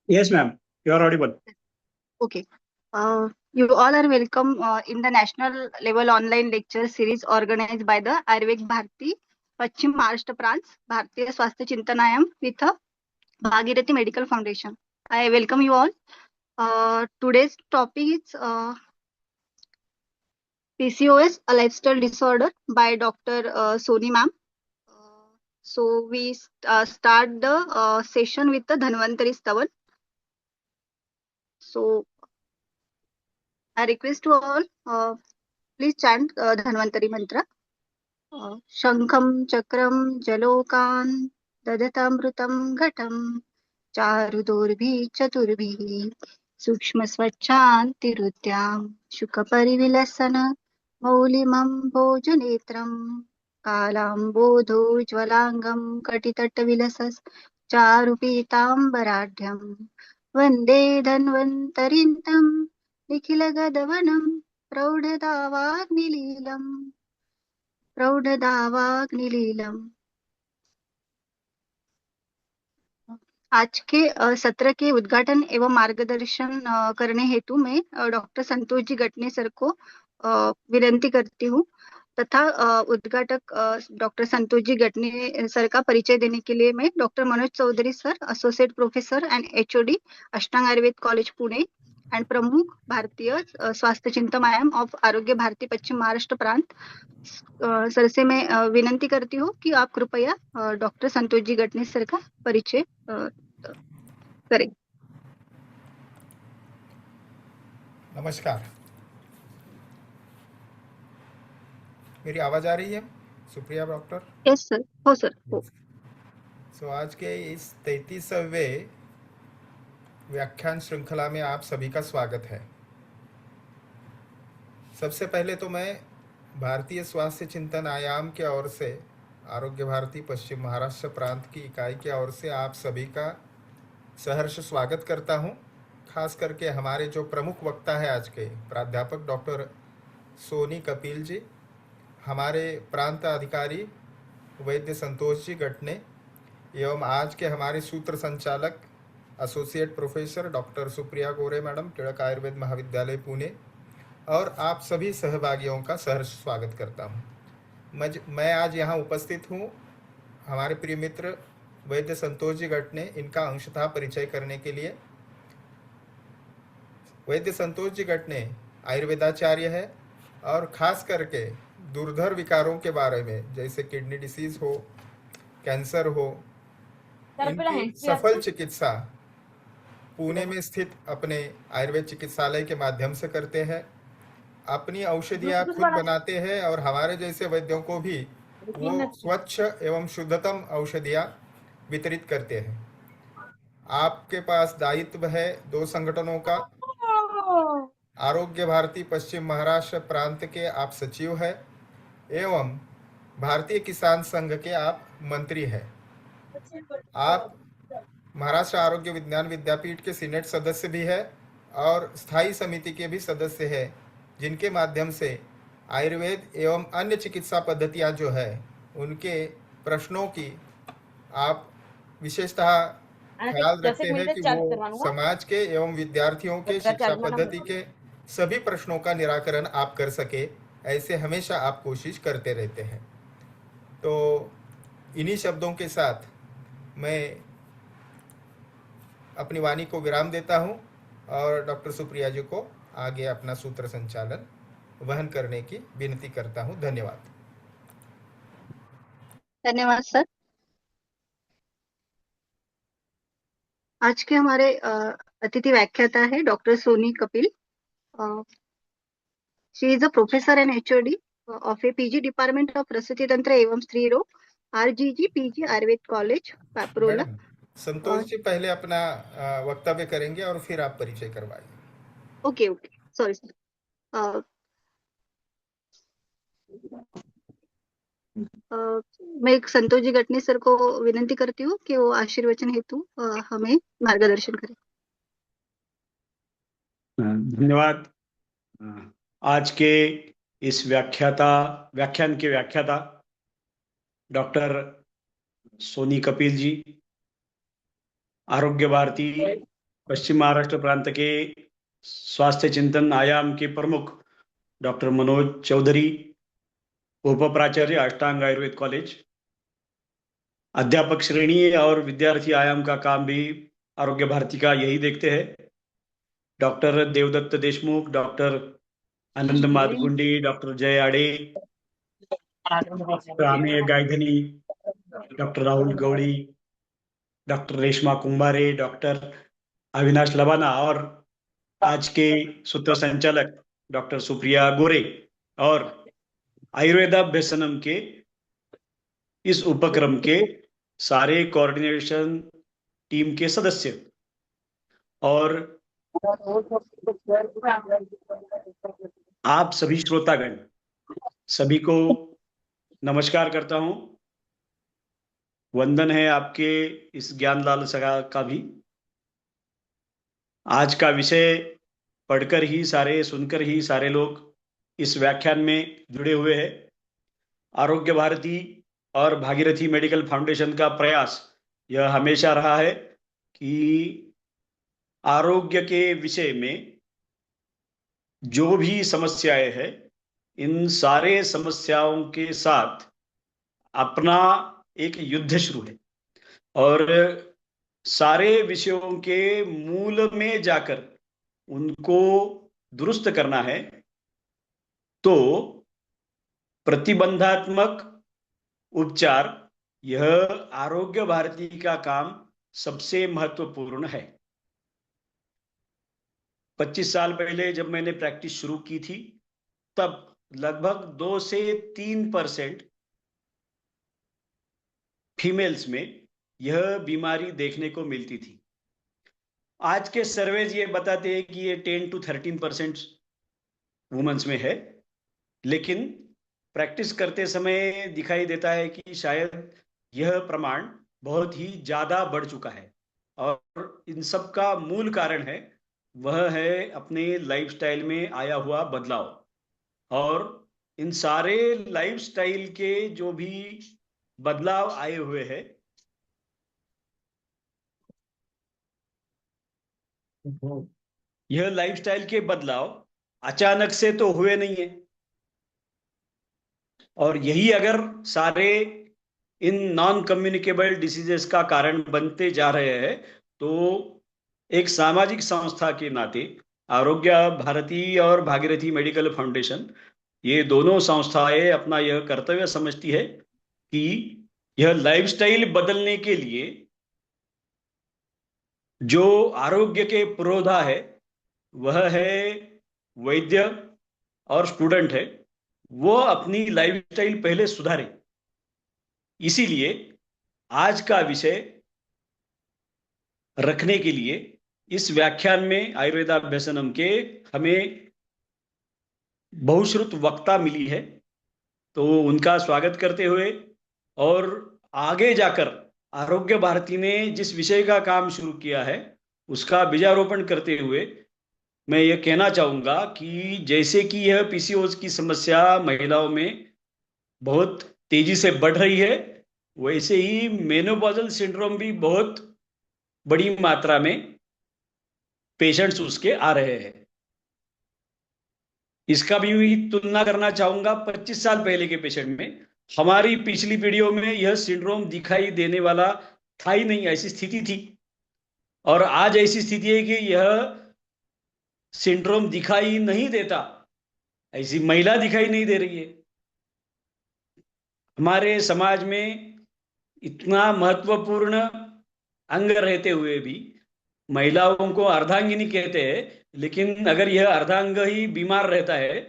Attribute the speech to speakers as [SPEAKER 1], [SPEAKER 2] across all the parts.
[SPEAKER 1] Yes, ma'am. You are audible.
[SPEAKER 2] Okay. You all are welcome in the national level online lecture series organized by the Ayurved Bharati Paschim Maharashtra Prant Bharatiya Swasthya Chintanayam with Bhagirathi Medical Foundation. I welcome you all. Today's topic is PCOS, a lifestyle disorder by Dr. Soni ma'am. So we start the session with the Dhanvantari Stavan. So I request to all, please chant Dhanvantari mantra. शङ्खं चक्रं जलोकान् ददतामृतं घटं चारुदोर्भिः चतुर्भिः सूक्ष्मस्वच्छान्तिरुद्यां शुकपरिविलसन मौलिमं भोजनेत्रं कालाम्बोधोज्ज्वलाङ्गं कटितटविलसस् चारुपीताम्बराढ्यं वन्दे धन्वन्तरिं तं निखिलगदवनं प्रौढदावाग्निलीलम् प्रौढ़दावाग्निलीलम। आज के सत्र के उद्घाटन एवं मार्गदर्शन करने हेतु मैं डॉक्टर संतोष जी गटने सर को विनंती करती हूँ तथा उद्घाटक डॉक्टर संतोष जी गटने सर का परिचय देने के लिए मैं doctor Manoj Chaudhary sir, associate professor and HOD, Ashtang Ayurveda college Pune and प्रमुख भारतीय स्वास्थ्य चिंतनायाम ऑफ आरोग्य भारती पश्चिम महाराष्ट्र प्रांत सर से मैं विनंती करती हूँ कि आप कृपया डॉक्टर संतोष जी गटने सर का परिचय करें।
[SPEAKER 3] नमस्कार, मेरी आवाज़ आ रही है सुप्रिया डॉक्टर?
[SPEAKER 2] यस सर, हो सर, हो।
[SPEAKER 3] सो आज के इस 33वें व्याख्यान श्रृंखला में आप सभी का स्वागत है। सबसे पहले तो मैं भारतीय स्वास्थ्य चिंतन आयाम के ओर से आरोग्य भारती पश्चिम महाराष्ट्र प्रांत की इकाई के ओर से आप सभी का सहर्ष स्वागत करता हूं। खास करके हमारे जो प्रमुख वक्ता है आज के प्राध्यापक डॉक्टर सोनी कपिल जी, हमारे प्रांत अधिकारी वैद्य संतोष जी गटने एवं आज के हमारे सूत्र संचालक एसोसिएट प्रोफेसर डॉक्टर सुप्रिया गोरे मैडम, टिळक आयुर्वेद महाविद्यालय पुणे, और आप सभी सहभागियों का सहर्ष स्वागत करता हूँ। मैं आज यहाँ उपस्थित हूँ हमारे प्रिय मित्र वैद्य संतोष जी गटने, इनका अंशतः परिचय करने के लिए। वैद्य संतोष जी गटने आयुर्वेदाचार्य है और खास करके दुर्धर विकारों के बारे में, जैसे किडनी डिसीज हो, कैंसर हो, इनकी सफल चिकित्सा पुणे में स्थित अपने आयुर्वेद चिकित्सालय के माध्यम से करते हैं। अपनी औषधियाँ खुद बनाते हैं और हमारे जैसे वैद्यों को भी वो स्वच्छ एवं शुद्धतम औषधियाँ वितरित करते हैं। आपके पास दायित्व है 2 संगठनों का। आरोग्य भारती पश्चिम महाराष्ट्र प्रांत के आप सचिव हैं एवं भारतीय किसान संघ के आप मंत्री हैं। आप महाराष्ट्र आरोग्य विज्ञान विद्यापीठ के सीनेट सदस्य भी है और स्थायी समिति के भी सदस्य हैं, जिनके माध्यम से आयुर्वेद एवं अन्य चिकित्सा पद्धतियां जो है उनके प्रश्नों की आप विशेषतः ख्याल रखते हैं कि वो समाज के एवं विद्यार्थियों के शिक्षा पद्धति के सभी प्रश्नों का निराकरण आप कर सके, ऐसे हमेशा आप कोशिश करते रहते हैं। तो इन्हीं शब्दों के साथ मैं अपनी वाणी को विराम देता हूं और डॉक्टर सुप्रिया जी को आगे अपना सूत्र संचालन वहन करने की विनती करता हूं। धन्यवाद।
[SPEAKER 2] धन्यवाद सर। आज के हमारे अतिथि व्याख्याता है doctor Soni Kapil. She is a professor and HOD of a PG department of प्रसूति तंत्र एवं स्त्री रोग, RGG PG Ayurveda college Paprola.
[SPEAKER 3] Madam Santosh ji पहले अपना वक्तव्य करेंगे और फिर आप परिचय करवाइए।
[SPEAKER 2] Okay okay, sorry sir. मैं संतोष जी गटने सर को विनंती करती हूँ कि वो आशीर्वचन हेतु हमें मार्गदर्शन करें।
[SPEAKER 1] धन्यवाद। आज के इस व्याख्यान के व्याख्याता डॉक्टर सोनी कपिल जी, आरोग्य भारती पश्चिम महाराष्ट्र प्रांत के स्वास्थ्य चिंतन आयाम के प्रमुख डॉक्टर मनोज चौधरी, उप प्राचार्य अष्टांग आयुर्वेद कॉलेज, अध्यापक श्रेणी और विद्यार्थी आयाम का काम भी आरोग्य भारती का यही देखते हैं। डॉक्टर देवदत्त देशमुख, डॉक्टर आनंद मादगुंडी, डॉक्टर जय आड़े, रामे गायधनी, डॉक्टर राहुल गौड़ी, डॉक्टर रेशमा कुंभारे, डॉक्टर अविनाश लबाना और आज के सूत्र संचालक डॉक्टर सुप्रिया गोरे और आयुर्वेदाभ्यसनम के इस उपक्रम के सारे कोऑर्डिनेशन टीम के सदस्य और आप सभी श्रोतागण, सभी को नमस्कार करता हूं। वंदन है आपके इस ज्ञान लालसा का भी। आज का विषय पढ़कर ही सारे, सुनकर ही सारे लोग इस व्याख्यान में जुड़े हुए हैं। आरोग्य भारती और भागीरथी मेडिकल फाउंडेशन का प्रयास यह हमेशा रहा है कि आरोग्य के विषय में जो भी समस्याएं हैं, इन सारे समस्याओं के साथ अपना एक युद्ध शुरू है और सारे विषयों के मूल में जाकर उनको दुरुस्त करना है। तो प्रतिबंधात्मक उपचार यह आरोग्य भारती का काम सबसे महत्वपूर्ण है। 25 साल पहले जब मैंने प्रैक्टिस शुरू की थी, तब लगभग 2 से 3% फीमेल्स में यह बीमारी देखने को मिलती थी। आज के सर्वेज ये बताते हैं कि ये 10 to 13% वुमेन्स में है, लेकिन प्रैक्टिस करते समय दिखाई देता है कि शायद यह प्रमाण बहुत ही ज्यादा बढ़ चुका है। और इन सब का मूल कारण है, वह है अपने लाइफस्टाइल में आया हुआ बदलाव। और इन सारे लाइफस्टाइल के जो भी बदलाव आए हुए हैं, यह लाइफस्टाइल के बदलाव अचानक से तो हुए नहीं है। और यही अगर सारे इन नॉन कम्युनिकेबल डिसीजेस का कारण बनते जा रहे हैं, तो एक सामाजिक संस्था के नाते आरोग्य भारती और भागीरथी मेडिकल फाउंडेशन, ये दोनों संस्थाएं अपना यह कर्तव्य समझती है कि यह लाइफस्टाइल बदलने के लिए जो आरोग्य के पुरोधा है, वह है वैद्य और स्टूडेंट है, वो अपनी लाइफस्टाइल पहले सुधारे। इसीलिए आज का विषय रखने के लिए इस व्याख्यान में आयुर्वेदाभ्यसनम के हमें बहुश्रुत वक्ता मिली है, तो उनका स्वागत करते हुए और आगे जाकर आरोग्य भारती ने जिस विषय का काम शुरू किया है उसका बीजारोपण करते हुए मैं ये कहना चाहूंगा कि जैसे कि यह पीसीओएस की समस्या महिलाओं में बहुत तेजी से बढ़ रही है, वैसे ही मेनोपॉजल सिंड्रोम भी बहुत बड़ी मात्रा में पेशेंट्स उसके आ रहे हैं। इसका भी तुलना करना चाहूंगा 25 साल पहले के पेशेंट में। हमारी पिछली पीढ़ियों में यह सिंड्रोम दिखाई देने वाला था ही नहीं, ऐसी स्थिति थी। और आज ऐसी स्थिति है कि यह सिंड्रोम दिखाई नहीं देता, ऐसी महिला दिखाई नहीं दे रही है। हमारे समाज में इतना महत्वपूर्ण अंग रहते हुए भी महिलाओं को अर्धांगिनी कहते हैं, लेकिन अगर यह अर्धांग ही बीमार रहता है,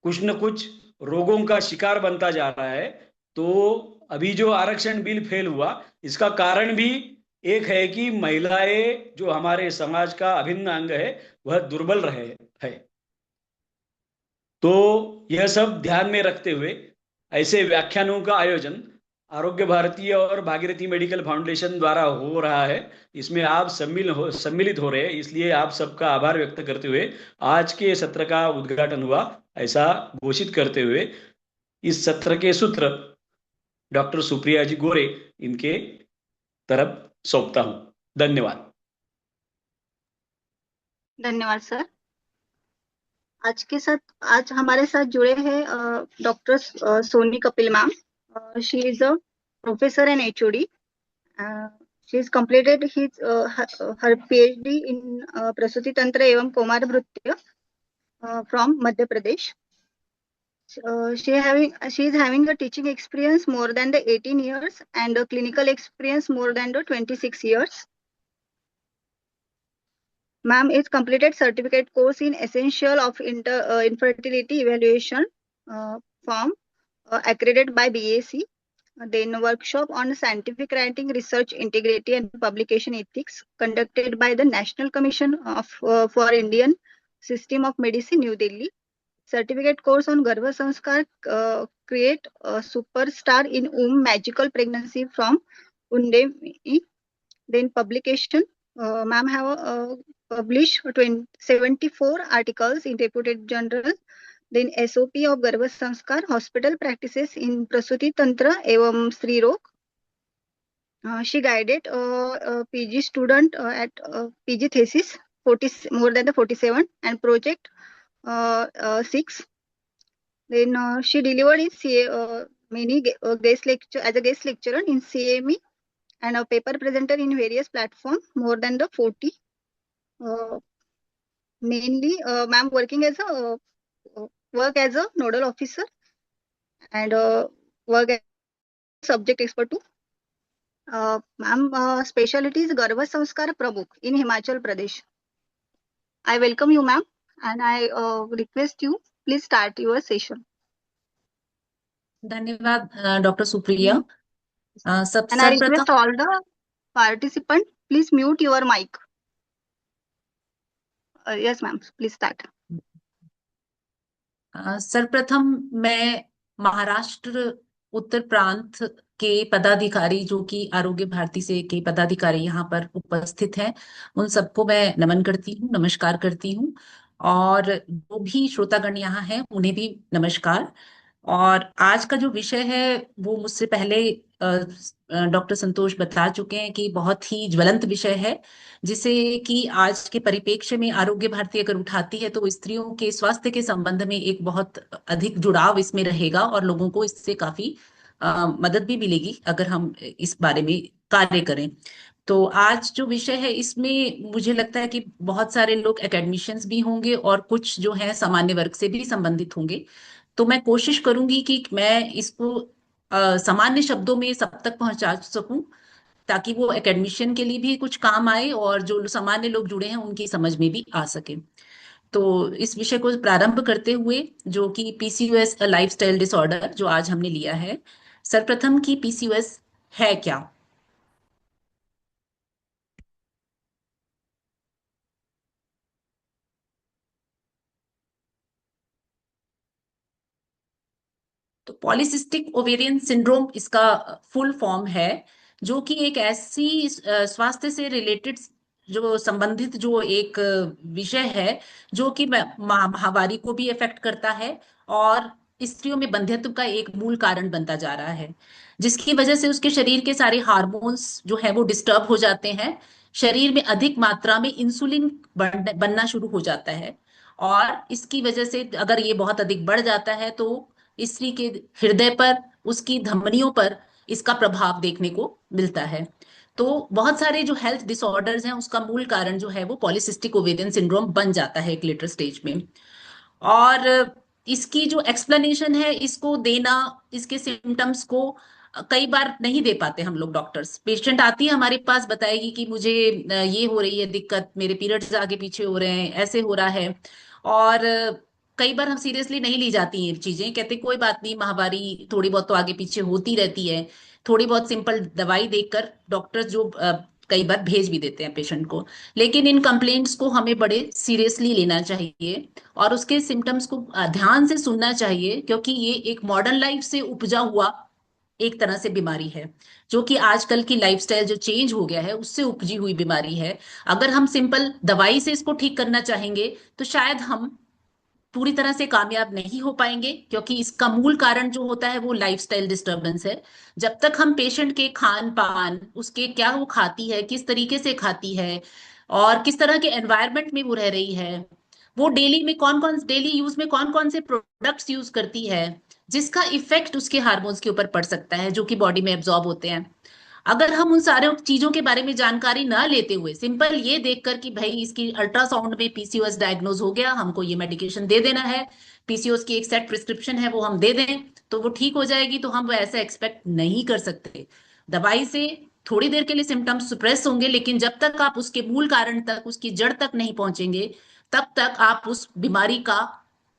[SPEAKER 1] कुछ न कुछ रोगों का शिकार बनता जा रहा है, तो अभी जो आरक्षण बिल फेल हुआ, इसका कारण भी एक है कि महिलाएं जो हमारे समाज का अभिन्न अंग है, वह दुर्बल रहे है। तो यह सब ध्यान में रखते हुए ऐसे व्याख्यानों का आयोजन आरोग्य भारती और भागीरथी मेडिकल फाउंडेशन द्वारा हो रहा है। इसमें आप सम्मिलित हो रहे हैं, इसलिए आप सबका आभार व्यक्त करते हुए आज के सत्र का उद्घाटन हुआ ऐसा घोषित करते हुए इस सत्र के सूत्र डॉक्टर सुप्रिया जी गोरे इनके तरफ सौंपता हूं। धन्यवाद।
[SPEAKER 2] धन्यवाद सर। आज हमारे साथ जुड़े हैं doctor Soni Kapil ma'am. She is a professor and HOD. She is completed her PhD in प्रसूति तंत्र एवं कौमार नृत्य from Madhya Pradesh. She is having a teaching experience more than the 18 years and a clinical experience more than the 26 years. Ma'am is completed certificate course in essential of infertility evaluation form accredited by BAC. Then workshop on scientific writing, research integrity and publication ethics conducted by the National Commission for Indian System of Medicine, New Delhi. Certificate course on Garbha Sanskar, create a superstar in womb magical pregnancy from Undemi. Then publication, ma'am have published 74 articles in reputed journal. Then SOP of Garbha Sanskar, hospital practices in Prasuti Tantra evam Sri Rog. She guided a PG student at PG thesis more than the 47 and project 6. Then she delivered in many guest lecture as a guest lecturer in CME and a paper presenter in various platforms, more than the 40. Mainly, ma'am work as a nodal officer and work as subject expert too. Ma'am, specialty is Garbha Sanskar Pramukh in Himachal Pradesh. I welcome you, ma'am, and I request you please start your session.
[SPEAKER 4] धन्यवाद doctor Supriya.
[SPEAKER 2] And I request all the participants please mute your mic. Yes, ma'am, please start.
[SPEAKER 4] सर्वप्रथम मैं महाराष्ट्र उत्तर प्रांत के पदाधिकारी जो कि आरोग्य भारती से के पदाधिकारी यहाँ पर उपस्थित हैं, उन सबको मैं नमन करती हूँ, नमस्कार करती हूँ। और जो भी श्रोतागण यहाँ हैं उन्हें भी नमस्कार। और आज का जो विषय है वो मुझसे पहले डॉक्टर संतोष बता चुके हैं कि बहुत ही ज्वलंत विषय है, जिसे कि आज के परिप्रेक्ष्य में आरोग्य भारती अगर उठाती है तो स्त्रियों के स्वास्थ्य के संबंध में एक बहुत अधिक जुड़ाव इसमें रहेगा और लोगों को इससे काफी मदद भी मिलेगी अगर हम इस बारे में कार्य करें। तो आज जो विषय है इसमें मुझे लगता है कि बहुत सारे लोग एकेडमिशियंस भी होंगे और कुछ जो है सामान्य वर्ग से भी संबंधित होंगे। तो मैं कोशिश करूंगी कि मैं इसको सामान्य शब्दों में सब तक पहुंचा सकूं ताकि वो एकेडमिशियन के लिए भी कुछ काम आए और जो सामान्य लोग जुड़े हैं उनकी समझ में भी आ सके। तो इस विषय को प्रारंभ करते हुए जो कि पीसीओएस लाइफस्टाइल डिसऑर्डर जो आज हमने लिया है, सर्वप्रथम की पीसीओएस है क्या? तो पॉलीसिस्टिक ओवेरियन सिंड्रोम इसका फुल फॉर्म है, जो कि एक ऐसी स्वास्थ्य से रिलेटेड जो संबंधित जो एक विषय है जो कि माहवारी को भी इफेक्ट करता है और स्त्रियों में बंध्यत्व का एक मूल कारण बनता जा रहा है, जिसकी वजह से उसके शरीर के सारे हार्मोन्स जो है वो डिस्टर्ब हो जाते हैं। शरीर में अधिक मात्रा में इंसुलिन बनना शुरू हो जाता है और इसकी वजह से अगर ये बहुत अधिक बढ़ जाता है तो स्त्री के हृदय पर, उसकी धमनियों पर इसका प्रभाव देखने को मिलता है। तो बहुत सारे जो हेल्थ डिसऑर्डर्स हैं उसका मूल कारण जो है वो पॉलीसिस्टिक ओवेरियन सिंड्रोम बन जाता है एक लेटर स्टेज में। और इसकी जो एक्सप्लेनेशन है इसको देना, इसके सिम्टम्स को कई बार नहीं दे पाते हम लोग डॉक्टर्स। पेशेंट आती है हमारे पास, बताएगी कि मुझे ये हो रही है दिक्कत, मेरे पीरियड्स आगे पीछे हो रहे हैं, ऐसे हो रहा है। और कई बार हम सीरियसली नहीं ली जाती ये चीजें, कहते कोई बात नहीं, माहवारी थोड़ी बहुत तो आगे पीछे होती रहती है। थोड़ी बहुत सिंपल दवाई देकर डॉक्टर जो कई बार भेज भी देते हैं पेशेंट को। लेकिन इन कंप्लेंट्स को हमें बड़े सीरियसली लेना चाहिए और उसके सिम्टम्स को ध्यान से सुनना चाहिए, क्योंकि ये एक मॉडर्न लाइफ से उपजा हुआ एक तरह से बीमारी है, जो कि आजकल की लाइफस्टाइल जो चेंज हो गया है उससे उपजी हुई बीमारी है। अगर हम सिंपल दवाई से इसको ठीक करना चाहेंगे तो शायद हम पूरी तरह से कामयाब नहीं हो पाएंगे, क्योंकि इसका मूल कारण जो होता है वो लाइफस्टाइल डिस्टरबेंस है। जब तक हम पेशेंट के खान पान, उसके क्या वो खाती है, किस तरीके से खाती है, और किस तरह के एनवायरनमेंट में वो रह रही है, वो डेली यूज में कौन कौन से प्रोडक्ट्स यूज करती है, जिसका इफेक्ट उसके हार्मोन्स के ऊपर पड़ सकता है जो कि बॉडी में एब्जॉर्ब होते हैं। अगर हम उन सारे चीजों के बारे में जानकारी ना लेते हुए सिंपल ये देखकर कि भाई इसकी अल्ट्रासाउंड में पीसीओएस डायग्नोज हो गया, हमको ये मेडिकेशन दे देना है, पीसीओएस की एक सेट प्रिस्क्रिप्शन है वो हम दे दें तो वो ठीक हो जाएगी, तो हम ऐसा एक्सपेक्ट नहीं कर सकते। दवाई से थोड़ी देर के लिए सिम्टम्स सुप्रेस होंगे, लेकिन जब तक आप उसके मूल कारण तक, उसकी जड़ तक नहीं पहुंचेंगे, तब तक आप उस बीमारी का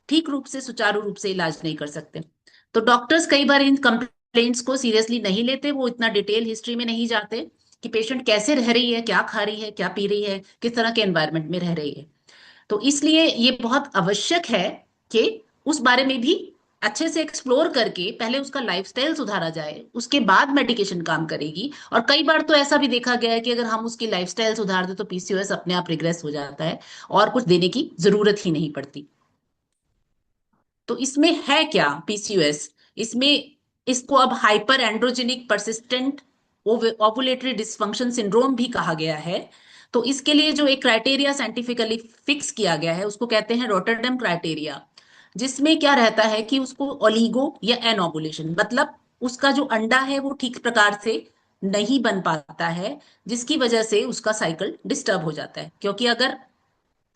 [SPEAKER 4] ठीक रूप से, सुचारू रूप से इलाज नहीं कर सकते। तो डॉक्टर्स कई बार इन कंप्लेंट्स को सीरियसली नहीं लेते, वो इतना डिटेल हिस्ट्री में नहीं जाते कि पेशेंट कैसे रह रही है, क्या खा रही है, क्या पी रही है, किस तरह के एनवायरनमेंट में रह रही है। तो इसलिए ये बहुत आवश्यक है कि उस बारे में भी अच्छे से एक्सप्लोर करके पहले उसका लाइफस्टाइल सुधारा जाए, उसके बाद मेडिकेशन काम करेगी। और कई बार तो ऐसा भी देखा गया है कि अगर हम उसकी लाइफस्टाइल सुधार दे तो पीसीओएस अपने आप रिग्रेस हो जाता है और कुछ देने की जरूरत ही नहीं पड़ती। तो इसमें है क्या पीसीओएस, इसमें इसको अब hyper androgenic persistent ovulatory dysfunction syndrome भी कहा गया है। तो इसके लिए जो एक क्राइटेरिया साइंटिफिकली फिक्स किया गया है उसको कहते हैं रोटरडम क्राइटेरिया, जिसमें क्या रहता है कि उसको ओलिगो या एन ओवुलेशन, मतलब उसका जो अंडा है वो ठीक प्रकार से नहीं बन पाता है, जिसकी वजह से उसका साइकिल डिस्टर्ब हो जाता है। क्योंकि अगर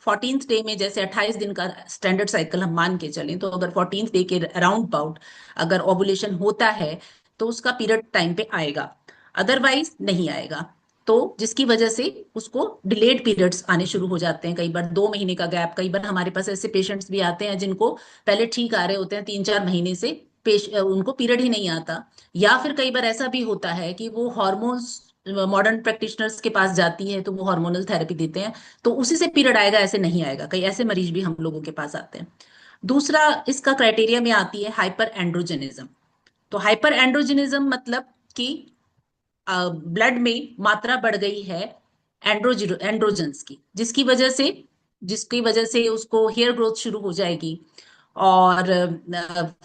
[SPEAKER 4] 14th डे में, जैसे 28 दिन का स्टैंडर्ड साइकिल हम मान के चलें, तो अगर 14th डे के अराउंड अबाउट अगर ओवुलेशन होता है तो उसका पीरियड टाइम पे आएगा, अदरवाइज नहीं आएगा। तो जिसकी वजह से उसको डिलेड पीरियड्स आने शुरू हो जाते हैं, कई बार 2 महीने का गैप। कई बार हमारे पास ऐसे पेशेंट्स भी आते हैं जिनको पहले ठीक आ रहे होते हैं, 3-4 महीने से उनको पीरियड ही नहीं आता। या फिर कई बार ऐसा भी होता है कि वो हॉर्मोन्स मॉडर्न प्रैक्टिशनर्स के पास जाती है तो वो हार्मोनल थेरेपी देते हैं, तो उसी से पीरियड आएगा ऐसे नहीं आएगा। कई ऐसे मरीज भी हम लोगों के पास आते हैं। दूसरा इसका क्राइटेरिया में आती है हाइपर एंड्रोजेनिज्म। तो हाइपर एंड्रोजेनिज्म मतलब कि ब्लड में मात्रा बढ़ गई है एंड्रोजन्स की, जिसकी वजह से उसको हेयर ग्रोथ शुरू हो जाएगी और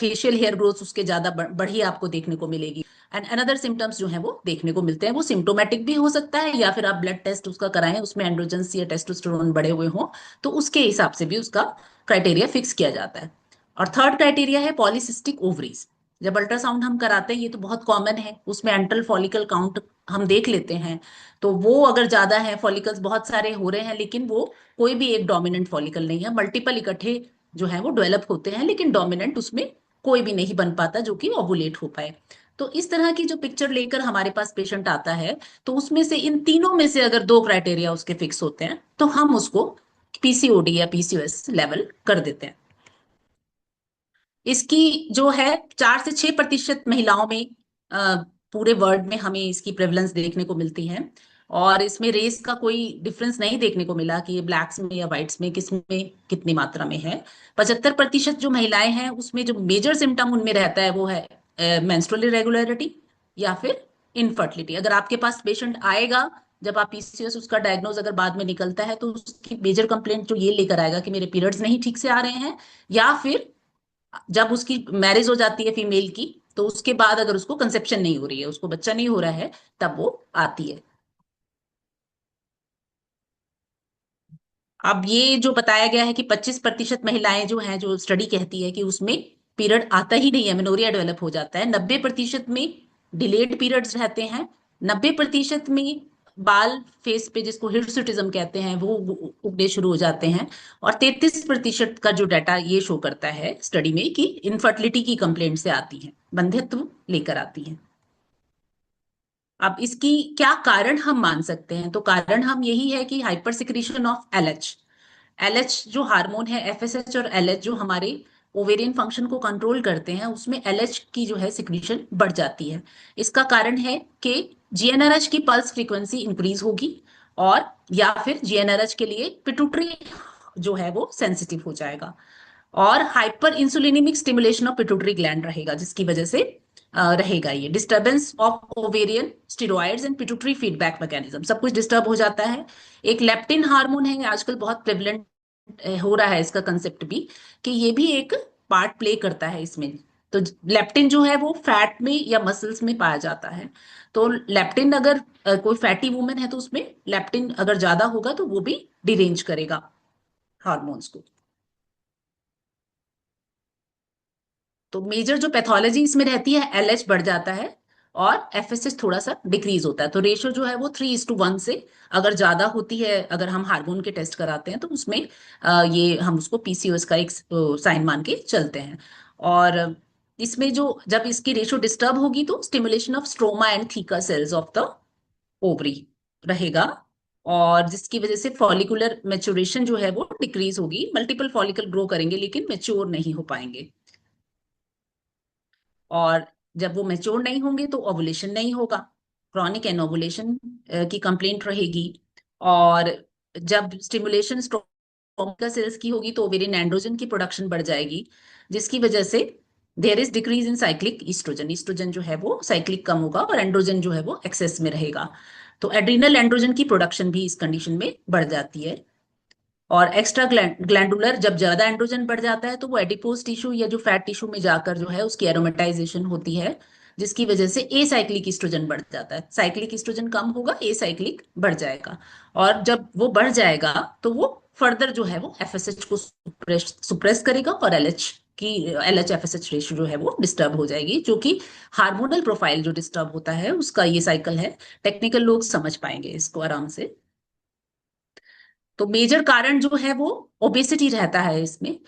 [SPEAKER 4] फेशियल हेयर ग्रोथ उसके ज्यादा बढ़ी आपको देखने को मिलेगी। एंड अनदर सिम्टम्स जो है वो देखने को मिलते हैं, वो सिम्टोमेटिक भी हो सकता है या फिर आप ब्लड टेस्ट उसका कराएं, उसमें एंड्रोजन्स या टेस्टोस्टेरोन बढ़े हुए हों, तो उसके हिसाब से भी उसका क्राइटेरिया फिक्स किया जाता है। और थर्ड क्राइटेरिया है पॉलीसिस्टिक ओवरीज। जब अल्ट्रासाउंड हम कराते हैं, ये तो बहुत कॉमन है, उसमें एंट्रल फॉलिकल काउंट हम देख लेते हैं, तो वो अगर ज्यादा है, फॉलिकल्स बहुत सारे हो रहे हैं, लेकिन वो कोई भी एक डोमिनेंट फॉलिकल नहीं है, मल्टीपल इकट्ठे जो है वो डेवलप होते हैं, लेकिन डोमिनेंट उसमें कोई भी नहीं बन पाता जो कि ओवुलेट हो पाए। तो इस तरह की जो पिक्चर लेकर हमारे पास पेशेंट आता है, तो उसमें से इन तीनों में से अगर 2 क्राइटेरिया उसके फिक्स होते हैं तो हम उसको पीसीओडी या पीसीओएस लेवल कर देते हैं। इसकी जो है 4 से 6% महिलाओं में पूरे वर्ल्ड में हमें इसकी प्रेवलेंस देखने को मिलती है। और इसमें रेस का कोई डिफरेंस नहीं देखने को मिला कि ये ब्लैक्स में या व्हाइट्स में किस में कितनी मात्रा में है। 75% जो महिलाएं हैं उसमें जो मेजर सिम्टम उनमें रहता है वो है मेंस्ट्रुअल इरेगुलरिटी या फिर इनफर्टिलिटी। अगर आपके पास पेशेंट आएगा, जब आप पीसीओएस उसका डायग्नोज अगर बाद में निकलता है, तो उसकी मेजर कंप्लेंट जो ये लेकर आएगा कि मेरे पीरियड्स नहीं ठीक से आ रहे हैं, या फिर जब उसकी मैरिज हो जाती है फीमेल की, तो उसके बाद अगर उसको कंसेप्शन नहीं हो रही है, उसको बच्चा नहीं हो रहा है, तब वो आती है। अब ये जो बताया गया है कि 25% महिलाएं जो हैं, जो स्टडी कहती है कि उसमें पीरियड आता ही नहीं है, मेनोरिया डेवलप हो जाता है। 90% में डिलेड पीरियड्स रहते हैं। 90% में बाल फेस पे, जिसको हिर्सुटिज्म कहते हैं, वो उगने शुरू हो जाते हैं। और 33% का जो डाटा ये शो करता है स्टडी में कि इनफर्टिलिटी की कंप्लेंट से आती है, बंध्यत्व लेकर आती है। अब इसकी क्या कारण हम मान सकते हैं, तो कारण हम यही है कि hyper secretion of LH. LH जो हार्मोन है, एफएसएच और एलएच जो हमारे ओवेरियन फंक्शन को कंट्रोल करते हैं, उसमें एलएच की जो है सिक्रीशन बढ़ जाती है। इसका कारण है कि जीएनआरएच की पल्स फ्रीक्वेंसी इंक्रीज होगी, और या फिर जीएनआरएच के लिए पिट्यूटरी जो है वो सेंसिटिव हो जाएगा, और hyper insulinemic stimulation of pituitary gland रहेगा, जिसकी वजह से रहेगा ये disturbance of ovarian steroids and pituitary feedback mechanism, सब कुछ डिस्टर्ब हो जाता है। एक लेप्टिन हार्मोन है, आजकल बहुत प्रेवलेंट हो रहा है इसका कंसेप्ट भी, कि ये भी एक पार्ट प्ले करता है इसमें। तो लेप्टिन जो है वो फैट में या मसल्स में पाया जाता है। तो लेप्टिन अगर कोई फैटी वुमेन है तो उसमें लेप्टिन अगर ज्यादा होगा तो वो भी डिरेंज करेगा हार्मोन्स को। तो मेजर जो पैथोलॉजी इसमें रहती है, एलएच बढ़ जाता है और एफएसएच थोड़ा सा डिक्रीज होता है। तो रेशियो जो है वो 3:1 से अगर ज्यादा होती है, अगर हम हार्मोन के टेस्ट कराते हैं तो उसमें ये हम उसको पीसीओएस का एक साइन मान के चलते हैं। और इसमें जो जब इसकी रेशियो डिस्टर्ब होगी तो stimulation of stroma and theca sales of the ovary रहेगा, और जिसकी वजह से फॉलिकुलर मेचुरेशन जो है वो डिक्रीज होगी। मल्टीपल फॉलिकल ग्रो करेंगे लेकिन मेच्योर नहीं हो पाएंगे, और जब वो मेच्योर नहीं होंगे तो ओवुलेशन नहीं होगा, क्रॉनिक एनोवुलेशन की कंप्लेंट रहेगी। और जब स्टिमुलेशन स्ट्रोमा सेल्स की होगी तो ओवेरियन एंड्रोजन की प्रोडक्शन बढ़ जाएगी, जिसकी वजह से there is decrease in cyclic estrogen. Estrogen जो है वो साइक्लिक कम होगा और एंड्रोजन जो है वो एक्सेस में रहेगा। तो एड्रीनल एंड्रोजन की प्रोडक्शन भी इस कंडीशन में बढ़ जाती है। और एक्स्ट्रा ग्लैंडुलर, जब ज्यादा एंड्रोजन बढ़ जाता है तो वो एडिपोज टिश्यू या जो फैट टिश्यू में जाकर जो है उसकी एरोमेटाइजेशन होती है, जिसकी वजह से ए साइक्लिक ईस्ट्रोजन बढ़ जाता है। साइक्लिक ईस्ट्रोजन कम होगा, ए साइक्लिक बढ़ जाएगा, और जब वो बढ़ जाएगा तो वो फर्दर जो है वो एफएसएच को सुप्रेस करेगा और एलएच एफएसएच रेशियो जो है वो डिस्टर्ब हो जाएगी, जो कि हार्मोनल प्रोफाइल जो डिस्टर्ब होता है उसका ये साइकिल है। टेक्निकल लोग समझ पाएंगे इसको आराम से। तो मेजर कारण जो है वो ओबेसिटी रहता है इसमें,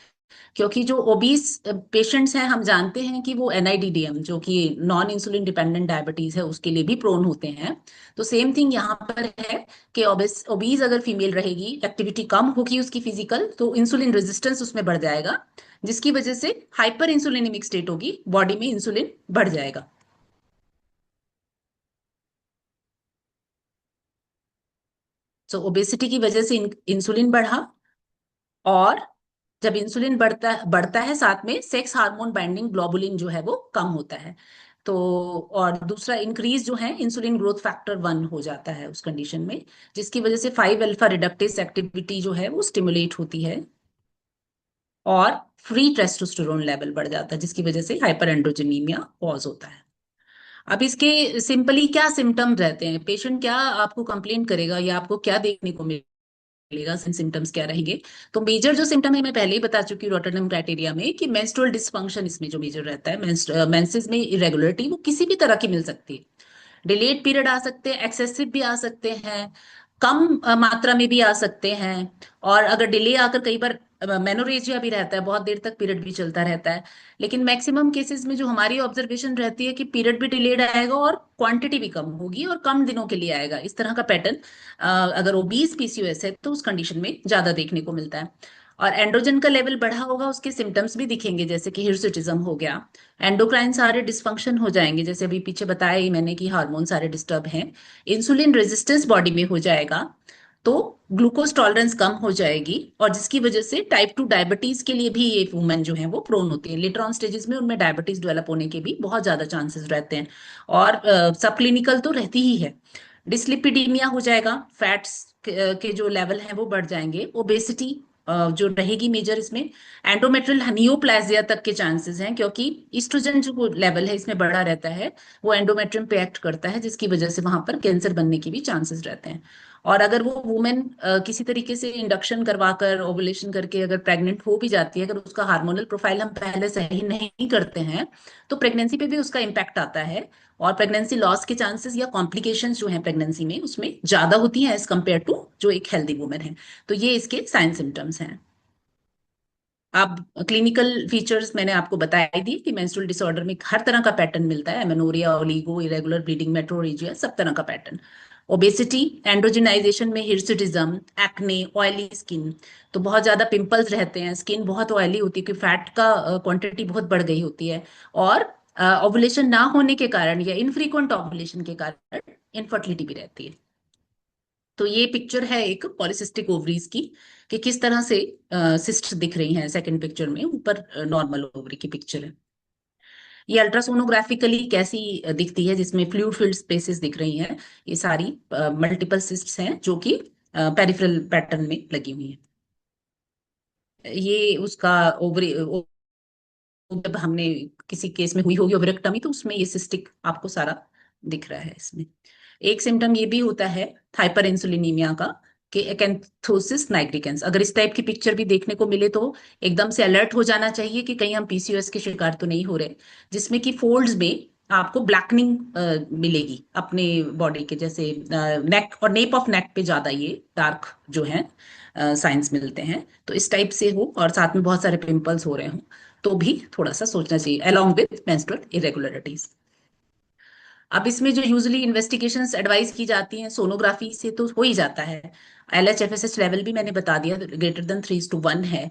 [SPEAKER 4] क्योंकि जो ओबीस पेशेंट्स हैं हम जानते हैं कि वो एनआईडीडीएम जो कि नॉन इंसुलिन डिपेंडेंट डायबिटीज है उसके लिए भी प्रोन होते हैं। तो सेम थिंग यहाँ पर है कि ओबीज अगर फीमेल रहेगी, एक्टिविटी कम होगी उसकी फिजिकल, तो इंसुलिन रेजिस्टेंस उसमें बढ़ जाएगा, जिसकी वजह से हाइपर इंसुलिनिमिक स्टेट होगी, बॉडी में इंसुलिन बढ़ जाएगा। सो ओबेसिटी की वजह से इंसुलिन बढ़ा, और जब इंसुलिन बढ़ता है साथ में सेक्स हार्मोन बाइंडिंग ग्लोबुलिन जो है वो कम होता है। तो और दूसरा इंक्रीज जो है इंसुलिन ग्रोथ फैक्टर 1 हो जाता है उस कंडीशन में, जिसकी वजह से 5 अल्फा रिडक्टेज एक्टिविटी जो है वो स्टिमुलेट होती है, और फ्री टेस्टोस्टेरोन लेवल बढ़ जाता है, जिसकी वजह से हाइपर एंड्रोजेनीमिया कॉज होता है। अब इसके सिंपली क्या सिम्टम्स रहते हैं, पेशेंट क्या आपको कंप्लेन करेगा या आपको क्या देखने को मिलेगा, सिम्टम्स क्या रहेंगे। तो मेजर जो सिम्टम है मैं पहले ही बता चुकी हूँ रोटरडम क्राइटेरिया में कि मेंस्ट्रुअल डिसफंक्शन इसमें जो मेजर रहता है, मेंसेस में इरेगुलरिटी वो किसी भी तरह की मिल सकती है। डिलेड पीरियड आ सकते हैं, एक्सेसिव भी आ सकते हैं, कम मात्रा में भी आ सकते हैं, और अगर डिले आकर कई बार मेनोरेजिया भी रहता है, बहुत देर तक पीरियड भी चलता रहता है। लेकिन मैक्सिमम केसेस में जो हमारी ऑब्जर्वेशन रहती है कि पीरियड भी डिलेड आएगा और क्वांटिटी भी कम होगी और कम दिनों के लिए आएगा। इस तरह का पैटर्न अगर ओबीस पीसीओएस है तो उस कंडीशन में ज्यादा देखने को मिलता है। और एंड्रोजन का लेवल बढ़ा होगा, उसके सिम्टम्स भी दिखेंगे, जैसे कि हिर्सुटिज्म हो गया, एंडोक्राइन सारे डिस्फंक्शन हो जाएंगे, जैसे अभी पीछे बताया ही मैंने कि हार्मोन सारे डिस्टर्ब हैं, इंसुलिन रेजिस्टेंस बॉडी में हो जाएगा, तो ग्लूकोज टॉलरेंस कम हो जाएगी, और जिसकी वजह से टाइप 2 डायबिटीज के लिए भी ये वुमेन जो है वो प्रोन होती है। लेटर ऑन स्टेजेस में उनमें डायबिटीज डेवलप होने के भी बहुत ज्यादा चांसेस रहते हैं, और सब क्लिनिकल तो रहती ही है। डिसलिपिडीमिया हो जाएगा, फैट्स के जो लेवल हैं वो बढ़ जाएंगे, ओबेसिटी जो रहेगी मेजर इसमें, एंडोमेट्रियल नियोप्लाजिया तक के चांसेस हैं, क्योंकि ईस्ट्रोजन जो लेवल है इसमें बढ़ा रहता है, वो एंडोमेट्रियम पे एक्ट करता है, जिसकी वजह से वहां पर कैंसर बनने के भी चांसेस रहते हैं। और अगर वो वुमेन किसी तरीके से इंडक्शन करवाकर ओवुलेशन करके अगर प्रेग्नेंट हो भी जाती है, अगर उसका हार्मोनल प्रोफाइल हम पहले सही नहीं करते हैं तो प्रेगनेंसी पे भी उसका इम्पैक्ट आता है, और प्रेगनेंसी लॉस के चांसेस या कॉम्प्लिकेशंस जो हैं प्रेगनेंसी में उसमें ज्यादा होती हैं एज कम्पेयर टू जो एक हेल्दी वुमेन है। तो ये इसके साइन सिम्टम्स हैं। अब क्लिनिकल फीचर्स मैंने आपको बता ही दी कि मेंस्ट्रुअल डिसऑर्डर में हर तरह का पैटर्न मिलता है, amenorrhea, oligo, irregular bleeding, metrorrhagia, सब तरह का पैटर्न। ओबेसिटी, एंड्रोजेनाइजेशन में हिर्सुटिज्म, एक्ने, ऑयली स्किन, तो बहुत ज्यादा पिंपल्स रहते हैं, स्किन बहुत ऑयली होती है क्योंकि फैट का क्वांटिटी बहुत बढ़ गई होती है, और ओवुलेशन ना होने के कारण या इनफ्रीक्वेंट ओवुलेशन के कारण इनफर्टिलिटी भी रहती है। तो ये पिक्चर है एक पॉलिसिस्टिक ओवरीज की, कि किस तरह से सिस्ट दिख रही हैं। सेकंड पिक्चर में ऊपर नॉर्मल ओवरी की पिक्चर है। ये अल्ट्रासोनोग्राफिकली कैसी दिखती है, जिसमें फ्लूइड फिल्ड स्पेसेस दिख रही हैं, ये सारी मल्टीपल सिस्ट्स हैं जो कि पेरिफेरल पैटर्न में लगी हुई हैं। ये उसका ओवरी जब हमने किसी केस में हुई होगी ओवेरेक्टमी तो उसमें ये सिस्टिक आपको सारा दिख रहा है इसमें। एक सिम्टम ये भी होता है हाइपर इंसुलिनीमिया का कि एकेंथोसिस नाइग्रिकेंस। अगर इस टाइप की पिक्चर भी देखने को मिले तो एकदम से अलर्ट हो जाना चाहिए कि कहीं हम पीसीओएस के शिकार तो नहीं हो रहे, जिसमें कि फोल्ड्स में आपको ब्लैकनिंग मिलेगी अपने बॉडी के, जैसे नेक और नेप ऑफ नेक पे ज्यादा ये डार्क जो है साइंस मिलते हैं। तो इस टाइप से हो और साथ में बहुत सारे पिंपल्स हो रहे हो तो भी थोड़ा सा सोचना चाहिए, अलोंग विद मेंस्ट्रुअल इरेगुलरिटीज। अब इसमें जो यूजली इन्वेस्टिगेशंस एडवाइस की जाती हैं, सोनोग्राफी से तो हो ही जाता है। LHFSH लेवल भी मैंने बता दिया, ग्रेटर देन 3:1 है।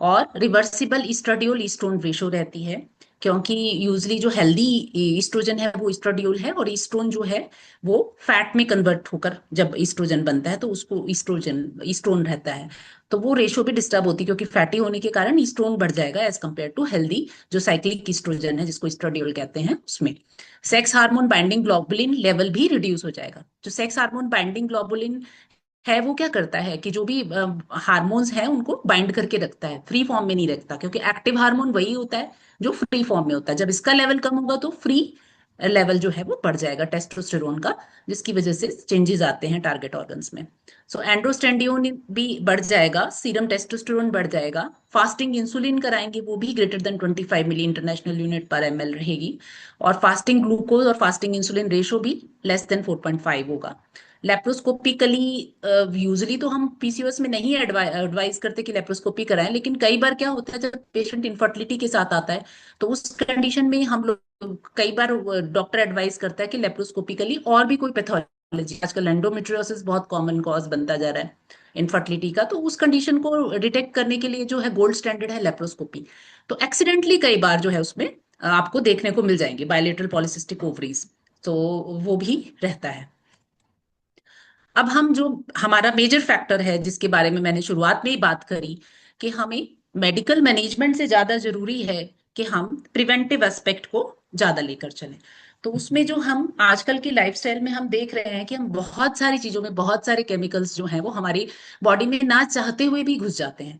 [SPEAKER 4] और रिवर्सिबल ईस्ट्राडियोल ईस्ट्रोन रेशो रहती है, क्योंकि यूजली जो हेल्दी ईस्ट्रोजन है वो ईस्ट्राडियोल है, और ईस्ट्रोन जो है वो फैट में कन्वर्ट होकर जब ईस्ट्रोजन बनता है तो उसको ईस्ट्रोन रहता है। तो वो रेशो भी डिस्टर्ब होती है, क्योंकि फैटी होने के कारण ईस्ट्रोन बढ़ जाएगा एज कम्पेयर टू हेल्दी जो साइक्लिक ईस्ट्रोजन है जिसको ईस्ट्राडियोल कहते हैं उसमें। Sex hormone binding globulin level भी रिड्यूस हो जाएगा। जो सेक्स हार्मोन बाइंडिंग ग्लोबुलिन है वो क्या करता है कि जो भी हार्मोन्स हैं उनको बाइंड करके रखता है, फ्री फॉर्म में नहीं रखता, क्योंकि एक्टिव हार्मोन वही होता है जो फ्री फॉर्म में होता है। जब इसका लेवल कम होगा तो फ्री लेवल जो है वो बढ़ जाएगा टेस्टोस्टेरोन का, जिसकी वजह से चेंजेस आते हैं टारगेट ऑर्गन्स में। सो एंड्रोस्टेंडियोन भी बढ़ जाएगा, सीरम टेस्टोस्टेरोन बढ़ जाएगा। फास्टिंग इंसुलिन कराएंगे वो भी ग्रेटर देन 25 मिली इंटरनेशनल यूनिट पर ml रहेगी, और फास्टिंग ग्लूकोज और फास्टिंग इंसुलिन रेशो भी लेस देन 4.5 होगा। लेप्रोस्कोपिकली यूजली तो हम पीसीओएस में नहीं एडवाइज करते कि लेप्रोस्कोपी कराएं, लेकिन कई बार क्या होता है जब पेशेंट इनफर्टिलिटी के साथ आता है तो उस कंडीशन में हम लोग कई बार डॉक्टर एडवाइज करता है कि लेप्रोस्कोपिकली और भी कोई पैथोलॉजी, आजकल एंडोमेट्रियोसिस बहुत कॉमन कॉज बनता जा रहा है इनफर्टिलिटी का, तो उस कंडीशन को डिटेक्ट करने के लिए जो है गोल्ड स्टैंडर्ड है लेप्रोस्कोपी। तो एक्सीडेंटली कई बार जो है उसमें आपको देखने को मिल जाएंगे बायलेटरल पॉलिसिस्टिक ओवरीज, तो वो भी रहता है। अब हम जो हमारा मेजर फैक्टर है जिसके बारे में मैंने शुरुआत में ही बात करी कि हमें मेडिकल मैनेजमेंट से ज्यादा जरूरी है कि हम प्रिवेंटिव एस्पेक्ट को ज्यादा लेकर चलें। तो उसमें जो हम आजकल की लाइफस्टाइल में हम देख रहे हैं कि हम बहुत सारी चीजों में बहुत सारे केमिकल्स जो हैं वो हमारी बॉडी में ना चाहते हुए भी घुस जाते हैं।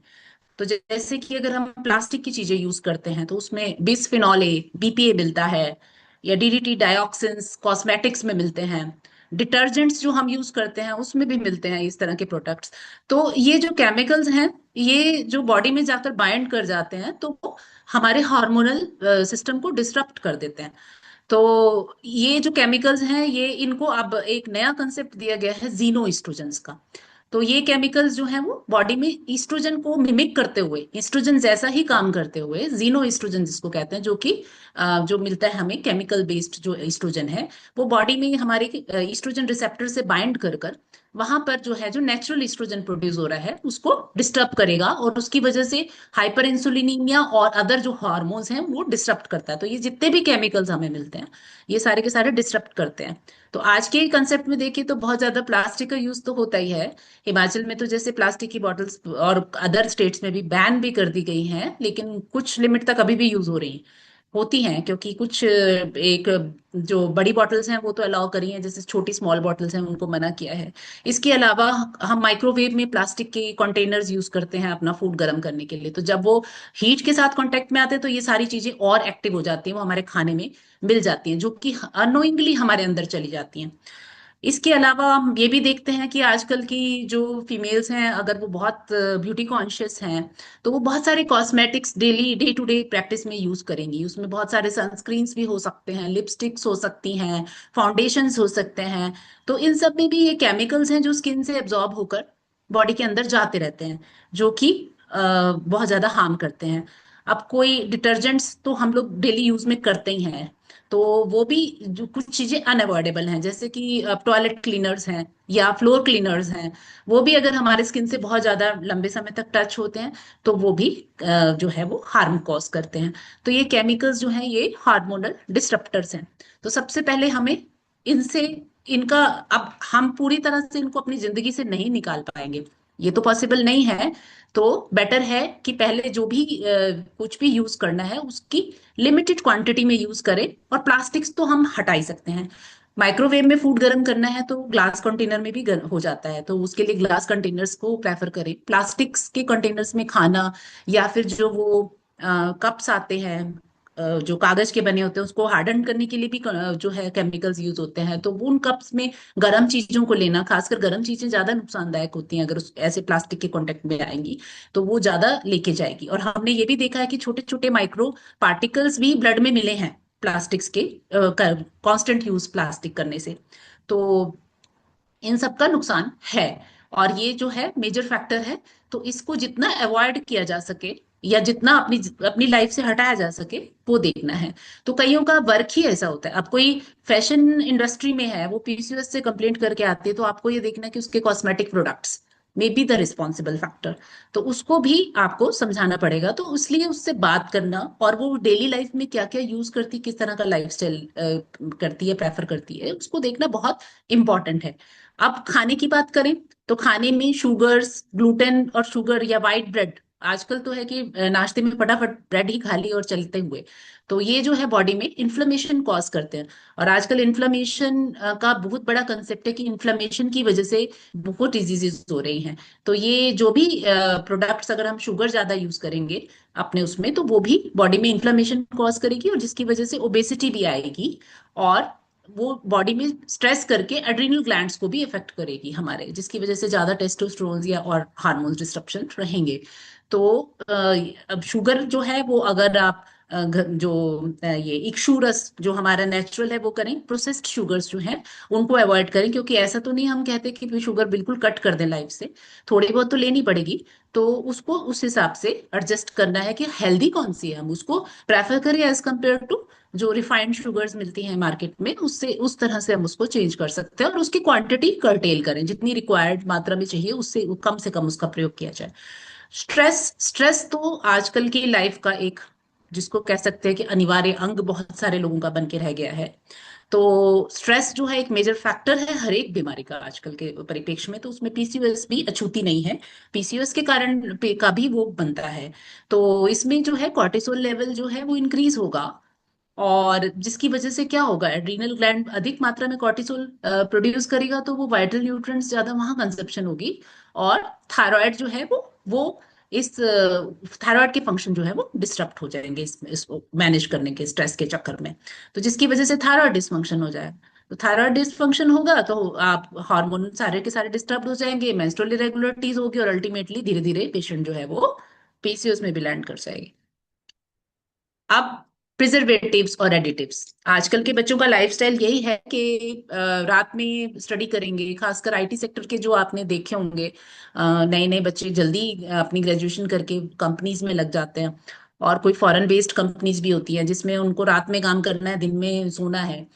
[SPEAKER 4] तो जैसे कि अगर हम प्लास्टिक की चीजें यूज करते हैं तो उसमें बिस्फिनॉल ए, BPA मिलता है, या DDT डायोक्सिन्स कॉस्मेटिक्स में मिलते हैं, डिटर्जेंट्स जो हम यूज करते हैं उसमें भी मिलते हैं इस तरह के प्रोडक्ट्स। तो ये जो केमिकल्स हैं ये जो बॉडी में जाकर बाइंड कर जाते हैं तो वो हमारे हार्मोनल सिस्टम को डिस्टर्ब कर देते हैं। तो ये जो केमिकल्स हैं ये इनको अब एक नया कंसेप्ट दिया गया है जीनो ईस्ट्रोजेंस का। तो ये केमिकल्स जो हैं वो बॉडी में ईस्ट्रोजन को मिमिक करते हुए, ईस्ट्रोजन जैसा ही काम करते हुए, जीनो ईस्ट्रोजन जिसको कहते हैं, जो कि जो मिलता है हमें केमिकल बेस्ड जो ईस्ट्रोजन है वो बॉडी में हमारे ईस्ट्रोजन रिसेप्टर से बाइंड कर कर वहां पर जो है जो नेचुरल ईस्ट्रोजन प्रोड्यूस हो रहा है उसको डिस्टर्ब करेगा, और उसकी वजह से हाइपर इंसुलिनीमिया और अदर जो हार्मोन्स हैं वो डिस्टर्ब करता है। तो ये जितने भी केमिकल्स हमें मिलते हैं ये सारे के सारे डिस्टर्ब करते हैं। तो आज के कंसेप्ट में देखिए तो बहुत ज्यादा प्लास्टिक का यूज तो होता ही है। हिमाचल में तो जैसे प्लास्टिक की बॉटल्स और अदर स्टेट्स में भी बैन भी कर दी गई हैं, लेकिन कुछ लिमिट तक अभी भी यूज हो रही होती हैं, क्योंकि कुछ एक जो बड़ी बॉटल्स हैं वो तो अलाउ करी हैं, जैसे छोटी स्मॉल बॉटल्स हैं उनको मना किया है। इसके अलावा हम माइक्रोवेव में प्लास्टिक के कंटेनर्स यूज करते हैं अपना फूड गर्म करने के लिए, तो जब वो हीट के साथ कांटेक्ट में आते हैं तो ये सारी चीजें और एक्टिव हो जाती हैं, वो हमारे खाने में मिल जाती हैं जो कि अनोइंगली हमारे अंदर चली जाती हैं। इसके अलावा हम ये भी देखते हैं कि आजकल की जो फीमेल्स हैं अगर वो बहुत ब्यूटी कॉन्शियस हैं तो वो बहुत सारे cosmetics daily day to day practice में यूज करेंगी। उसमें बहुत सारे सनस्क्रीन्स भी हो सकते हैं, लिपस्टिक्स हो सकती हैं, फाउंडेशंस हो सकते हैं। तो इन सब में भी ये केमिकल्स हैं जो स्किन से एब्जॉर्ब होकर बॉडी के अंदर जाते रहते हैं, जो कि बहुत ज्यादा हार्म करते हैं। अब कोई डिटर्जेंट्स तो हम लोग डेली यूज में करते ही हैं, तो वो भी जो कुछ चीजें अनअवॉइडेबल हैं, जैसे कि टॉयलेट क्लीनर्स हैं या फ्लोर क्लीनर्स हैं, वो भी अगर हमारे स्किन से बहुत ज्यादा लंबे समय तक टच होते हैं तो वो भी जो है वो हार्म कॉज करते हैं। तो ये केमिकल्स जो हैं ये हार्मोनल डिस्टरप्टर्स हैं। तो सबसे पहले हमें इनसे इनका अब हम पूरी तरह से इनको अपनी जिंदगी से नहीं निकाल पाएंगे, ये तो पॉसिबल नहीं है। तो बेटर है कि पहले जो भी कुछ भी यूज करना है उसकी लिमिटेड क्वांटिटी में यूज करें, और प्लास्टिक्स तो हम हटा ही सकते हैं। माइक्रोवेव में फूड गर्म करना है तो ग्लास कंटेनर में भी हो जाता है, तो उसके लिए ग्लास कंटेनर्स को प्रेफर करें। प्लास्टिक्स के कंटेनर्स में खाना या फिर जो वो कप्स आते हैं जो कागज के बने होते हैं, उसको हार्डन करने के लिए भी जो है केमिकल्स यूज होते हैं। तो वो उन कप्स में गर्म चीजों को लेना, खासकर गर्म चीजें ज्यादा नुकसानदायक होती हैं अगर उस ऐसे प्लास्टिक के कांटेक्ट में आएंगी तो वो ज्यादा लेके जाएगी। और हमने ये भी देखा है कि छोटे छोटे माइक्रो पार्टिकल्स भी ब्लड में मिले हैं प्लास्टिक्स के कांस्टेंट यूज प्लास्टिक करने से। तो इन सब का नुकसान है और ये जो है मेजर फैक्टर है। तो इसको जितना अवॉइड किया जा सके या जितना अपनी अपनी लाइफ से हटाया जा सके वो देखना है। तो कईयों का वर्क ही ऐसा होता है। अब कोई फैशन इंडस्ट्री में है, वो पीसीओएस से कंप्लेंट करके आती है, तो आपको ये देखना है कि उसके cosmetic products may be the responsible factor. तो उसको भी आपको समझाना पड़ेगा। तो इसलिए उससे बात करना, और वो डेली लाइफ में क्या क्या यूज करती, किस तरह का लाइफस्टाइल करती है, प्रेफर करती है, उसको देखना बहुत इंपॉर्टेंट है। अब खाने की बात करें तो खाने में शुगर्स, ग्लूटेन और शुगर या वाइट ब्रेड, आजकल तो है कि नाश्ते में फटाफट ब्रेड ही खा ली और चलते हुए, तो ये जो है बॉडी में इन्फ्लेमेशन कॉज करते हैं। और आजकल इन्फ्लेमेशन का बहुत बड़ा कंसेप्ट है कि इन्फ्लेमेशन की वजह से बहुत डिजीजेस हो रही हैं। तो ये जो भी प्रोडक्ट्स, अगर हम शुगर ज्यादा यूज करेंगे अपने उसमें, तो वो भी बॉडी में इन्फ्लेमेशन कॉज करेगी और जिसकी वजह से ओबेसिटी भी आएगी। और वो बॉडी में स्ट्रेस करके एड्रीनल ग्लैंड्स को भी इफेक्ट करेगी हमारे, जिसकी वजह से ज्यादा टेस्टोस्टेरोन या और हार्मोन्स डिस्ट्रप्शन रहेंगे। तो अब शुगर जो है वो अगर आप जो ये इक्शू रस जो हमारा नेचुरल है वो करें, प्रोसेस्ड शुगर्स जो हैं उनको अवॉइड करें। क्योंकि ऐसा तो नहीं हम कहते कि शुगर बिल्कुल कट कर दें लाइफ से, थोड़ी बहुत तो लेनी पड़ेगी। तो उसको उस हिसाब से एडजस्ट करना है कि हेल्दी कौन सी है, हम उसको प्रेफर करें एज कम्पेयर टू जो रिफाइंड शुगर्स मिलती हैं मार्केट में, उससे उस तरह से हम उसको चेंज कर सकते हैं और उसकी क्वांटिटी कर्टेल करें, जितनी रिक्वायर्ड मात्रा में चाहिए उससे कम से कम उसका प्रयोग किया जाए। स्ट्रेस, स्ट्रेस तो आजकल की लाइफ का एक, जिसको कह सकते हैं कि अनिवार्य अंग बहुत सारे लोगों का बन के रह गया है। तो स्ट्रेस जो है एक मेजर फैक्टर है हर एक बीमारी का आजकल के परिप्रेक्ष्य में। तो उसमें पीसीओएस भी अछूती नहीं है, पीसीओएस के कारण का भी वो बनता है। तो इसमें जो है कॉर्टिसोल लेवल जो है वो इंक्रीज होगा और जिसकी वजह से क्या होगा, एड्रीनल ग्लैंड अधिक मात्रा में कॉर्टिसोल प्रोड्यूस करेगा, तो वो वाइटल न्यूट्रिएंट्स ज्यादा वहां कंजप्शन होगी। और थायराइड जो है वो इस थायराइड के फंक्शन जो है वो डिस्टर्ब हो जाएंगे इसको मैनेज करने के स्ट्रेस के चक्कर में। तो जिसकी वजह से थायराइड डिसफंक्शन हो जाए। तो थायराइड डिसफंक्शन होगा तो आप हार्मोन सारे के सारे डिस्टर्ब हो जाएंगे, मेंस्ट्रुअल इरेगुलरिटीज होगी और अल्टीमेटली धीरे धीरे पेशेंट जो है वो पीसीओएस में भी लैंड कर जाएगी। अब प्रिजर्वेटिव्स और एडिटिव्स, आजकल के बच्चों का लाइफस्टाइल यही है कि रात में स्टडी करेंगे, खासकर आईटी सेक्टर के जो आपने देखे होंगे, नए नए बच्चे जल्दी अपनी ग्रेजुएशन करके कंपनीज में लग जाते हैं। और कोई फॉरेन बेस्ड कंपनीज भी होती हैं जिसमें उनको रात में काम करना है, दिन में सोना है।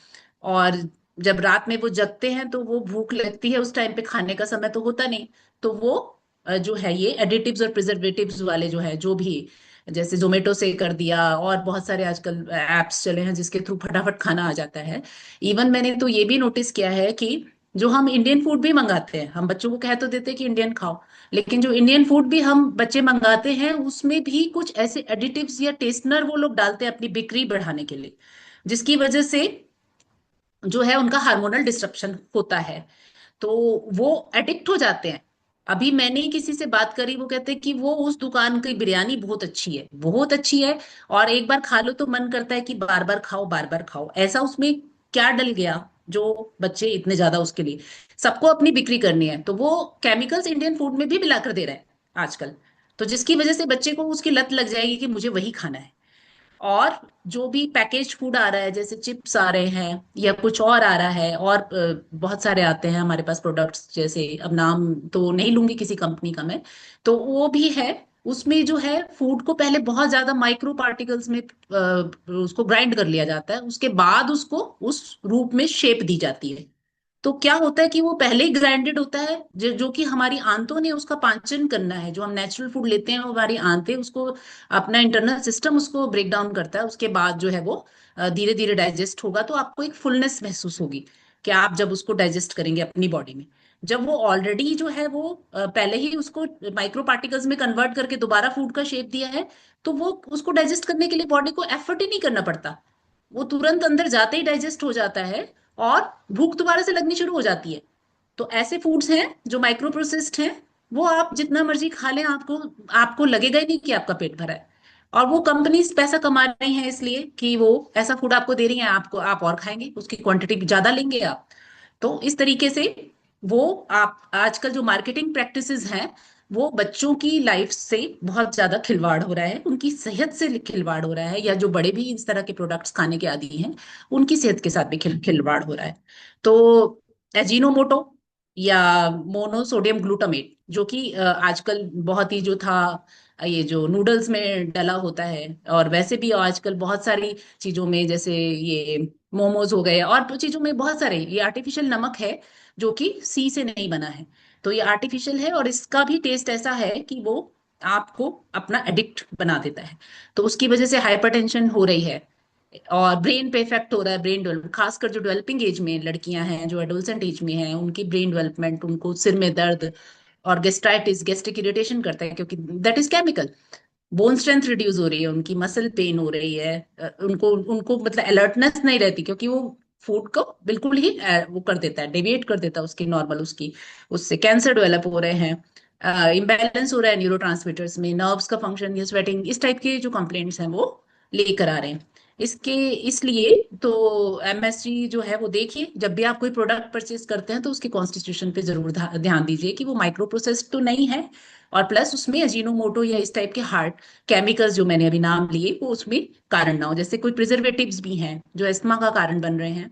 [SPEAKER 4] और जब रात में वो जगते हैं तो वो भूख लगती है, उस टाइम पे खाने का समय तो होता नहीं। तो वो जो है ये एडिटिव्स और प्रिजर्वेटिव्स वाले जो है, जो भी जैसे जोमेटो से कर दिया और बहुत सारे आजकल एप्स चले हैं जिसके थ्रू फटाफट खाना आ जाता है। इवन मैंने तो ये भी नोटिस किया है कि जो हम इंडियन फूड भी मंगाते हैं, हम बच्चों को कह तो देते हैं कि इंडियन खाओ, लेकिन जो इंडियन फूड भी हम बच्चे मंगाते हैं उसमें भी कुछ ऐसे एडिटिव्स या टेस्टनर वो लोग डालते हैं अपनी बिक्री बढ़ाने के लिए, जिसकी वजह से जो है उनका हार्मोनल डिस्ट्रप्शन होता है। तो वो एडिक्ट हो जाते हैं। अभी मैंने किसी से बात करी, वो कहते हैं कि वो उस दुकान की बिरयानी बहुत अच्छी है, बहुत अच्छी है, और एक बार खा लो तो मन करता है कि बार बार खाओ, बार बार खाओ। ऐसा उसमें क्या डल गया जो बच्चे इतने ज्यादा उसके लिए, सबको अपनी बिक्री करनी है, तो वो केमिकल्स इंडियन फूड में भी मिलाकर दे रहे हैं आजकल। तो जिसकी वजह से बच्चे को उसकी लत लग जाएगी कि मुझे वही खाना है। और जो भी पैकेज फूड आ रहा है, जैसे चिप्स आ रहे हैं या कुछ और आ रहा है, और बहुत सारे आते हैं हमारे पास प्रोडक्ट्स, जैसे अब नाम तो नहीं लूंगी किसी कंपनी का मैं, तो वो भी है। उसमें जो है फूड को पहले बहुत ज्यादा माइक्रो पार्टिकल्स में उसको ग्राइंड कर लिया जाता है, उसके बाद उसको उस रूप में शेप दी जाती है। तो क्या होता है कि वो पहले ही ग्राइंडेड होता है, जो कि हमारी आंतों ने उसका पाचन करना है। जो हम नेचुरल फूड लेते हैं वो हमारी आंतें उसको, अपना इंटरनल सिस्टम उसको ब्रेक डाउन करता है, उसके बाद जो है वो धीरे धीरे डाइजेस्ट होगा। तो आपको एक फुलनेस महसूस होगी कि आप जब उसको डाइजेस्ट करेंगे अपनी बॉडी में। जब वो ऑलरेडी जो है वो पहले ही उसको माइक्रो पार्टिकल्स में कन्वर्ट करके दोबारा फूड का शेप दिया है, तो वो उसको डाइजेस्ट करने के लिए बॉडी को एफर्ट ही नहीं करना पड़ता, वो तुरंत अंदर जाते ही डाइजेस्ट हो जाता है और भूख दोबारा से लगनी शुरू हो जाती है। तो ऐसे फूड्स हैं जो माइक्रो प्रोसेस्ड हैं, वो आप जितना मर्जी खा लें, आपको आपको लगेगा ही नहीं कि आपका पेट भरा है। और वो कंपनीज पैसा कमा रही हैं इसलिए कि वो ऐसा फूड आपको दे रही हैं, आपको आप और खाएंगे, उसकी क्वांटिटी भी ज्यादा लेंगे आप। तो इस तरीके से वो आप आजकल जो मार्केटिंग प्रैक्टिसेस हैं, वो बच्चों की लाइफ से बहुत ज्यादा खिलवाड़ हो रहा है, उनकी सेहत से खिलवाड़ हो रहा है, या जो बड़े भी इस तरह के प्रोडक्ट्स खाने के आदी हैं उनकी सेहत के साथ भी खिलवाड़ हो रहा है। तो एजीनोमोटो या मोनोसोडियम ग्लूटामेट, जो कि आजकल बहुत ही जो था, ये जो नूडल्स में डला होता है, और वैसे भी आजकल बहुत सारी चीजों में, जैसे ये मोमोज हो गए और तो चीजों में बहुत सारे, ये आर्टिफिशियल नमक है जो कि सी से नहीं बना है। तो ये आर्टिफिशियल है और इसका भी टेस्ट ऐसा है कि वो आपको अपना एडिक्ट बना देता है। तो उसकी वजह से हाइपरटेंशन हो रही है और ब्रेन पे इफेक्ट हो रहा है, ब्रेन डेवलपमेंट, खासकर जो डेवलपिंग एज में लड़कियां हैं, जो एडोलसेंट एज में हैं, उनकी ब्रेन डेवलपमेंट, उनको सिर में दर्द और गेस्ट्राइटिस, गैस्ट्रिक इरिटेशन करता है, क्योंकि that is chemical. Bone strength reduce हो रही है, उनकी मसल पेन हो रही है, उनको उनको मतलब अलर्टनेस नहीं रहती, क्योंकि वो फूड को बिल्कुल ही वो कर देता है, डेविएट कर देता है उसकी नॉर्मल, उसकी उससे कैंसर डेवलप हो रहे हैं, इम्बैलेंस हो रहा है न्यूरोट्रांसमीटर्स में, नर्व्स का फंक्शन या स्वेटिंग, इस टाइप के जो कंप्लेंट्स हैं वो लेकर आ रहे हैं। इसके इसलिए तो एमएसजी जो है वो देखिए, जब भी आप कोई प्रोडक्ट परचेज करते हैं तो उसके कॉन्स्टिट्यूशन पे जरूर ध्यान दीजिए कि वो माइक्रो प्रोसेस्ड तो नहीं है, और प्लस उसमें अजीनोमोटो या इस टाइप के हार्ड केमिकल्स जो मैंने अभी नाम लिए वो उसमें कारण ना हो। जैसे कोई प्रिजर्वेटिव्स भी हैं जो अस्थमा का कारण बन रहे हैं,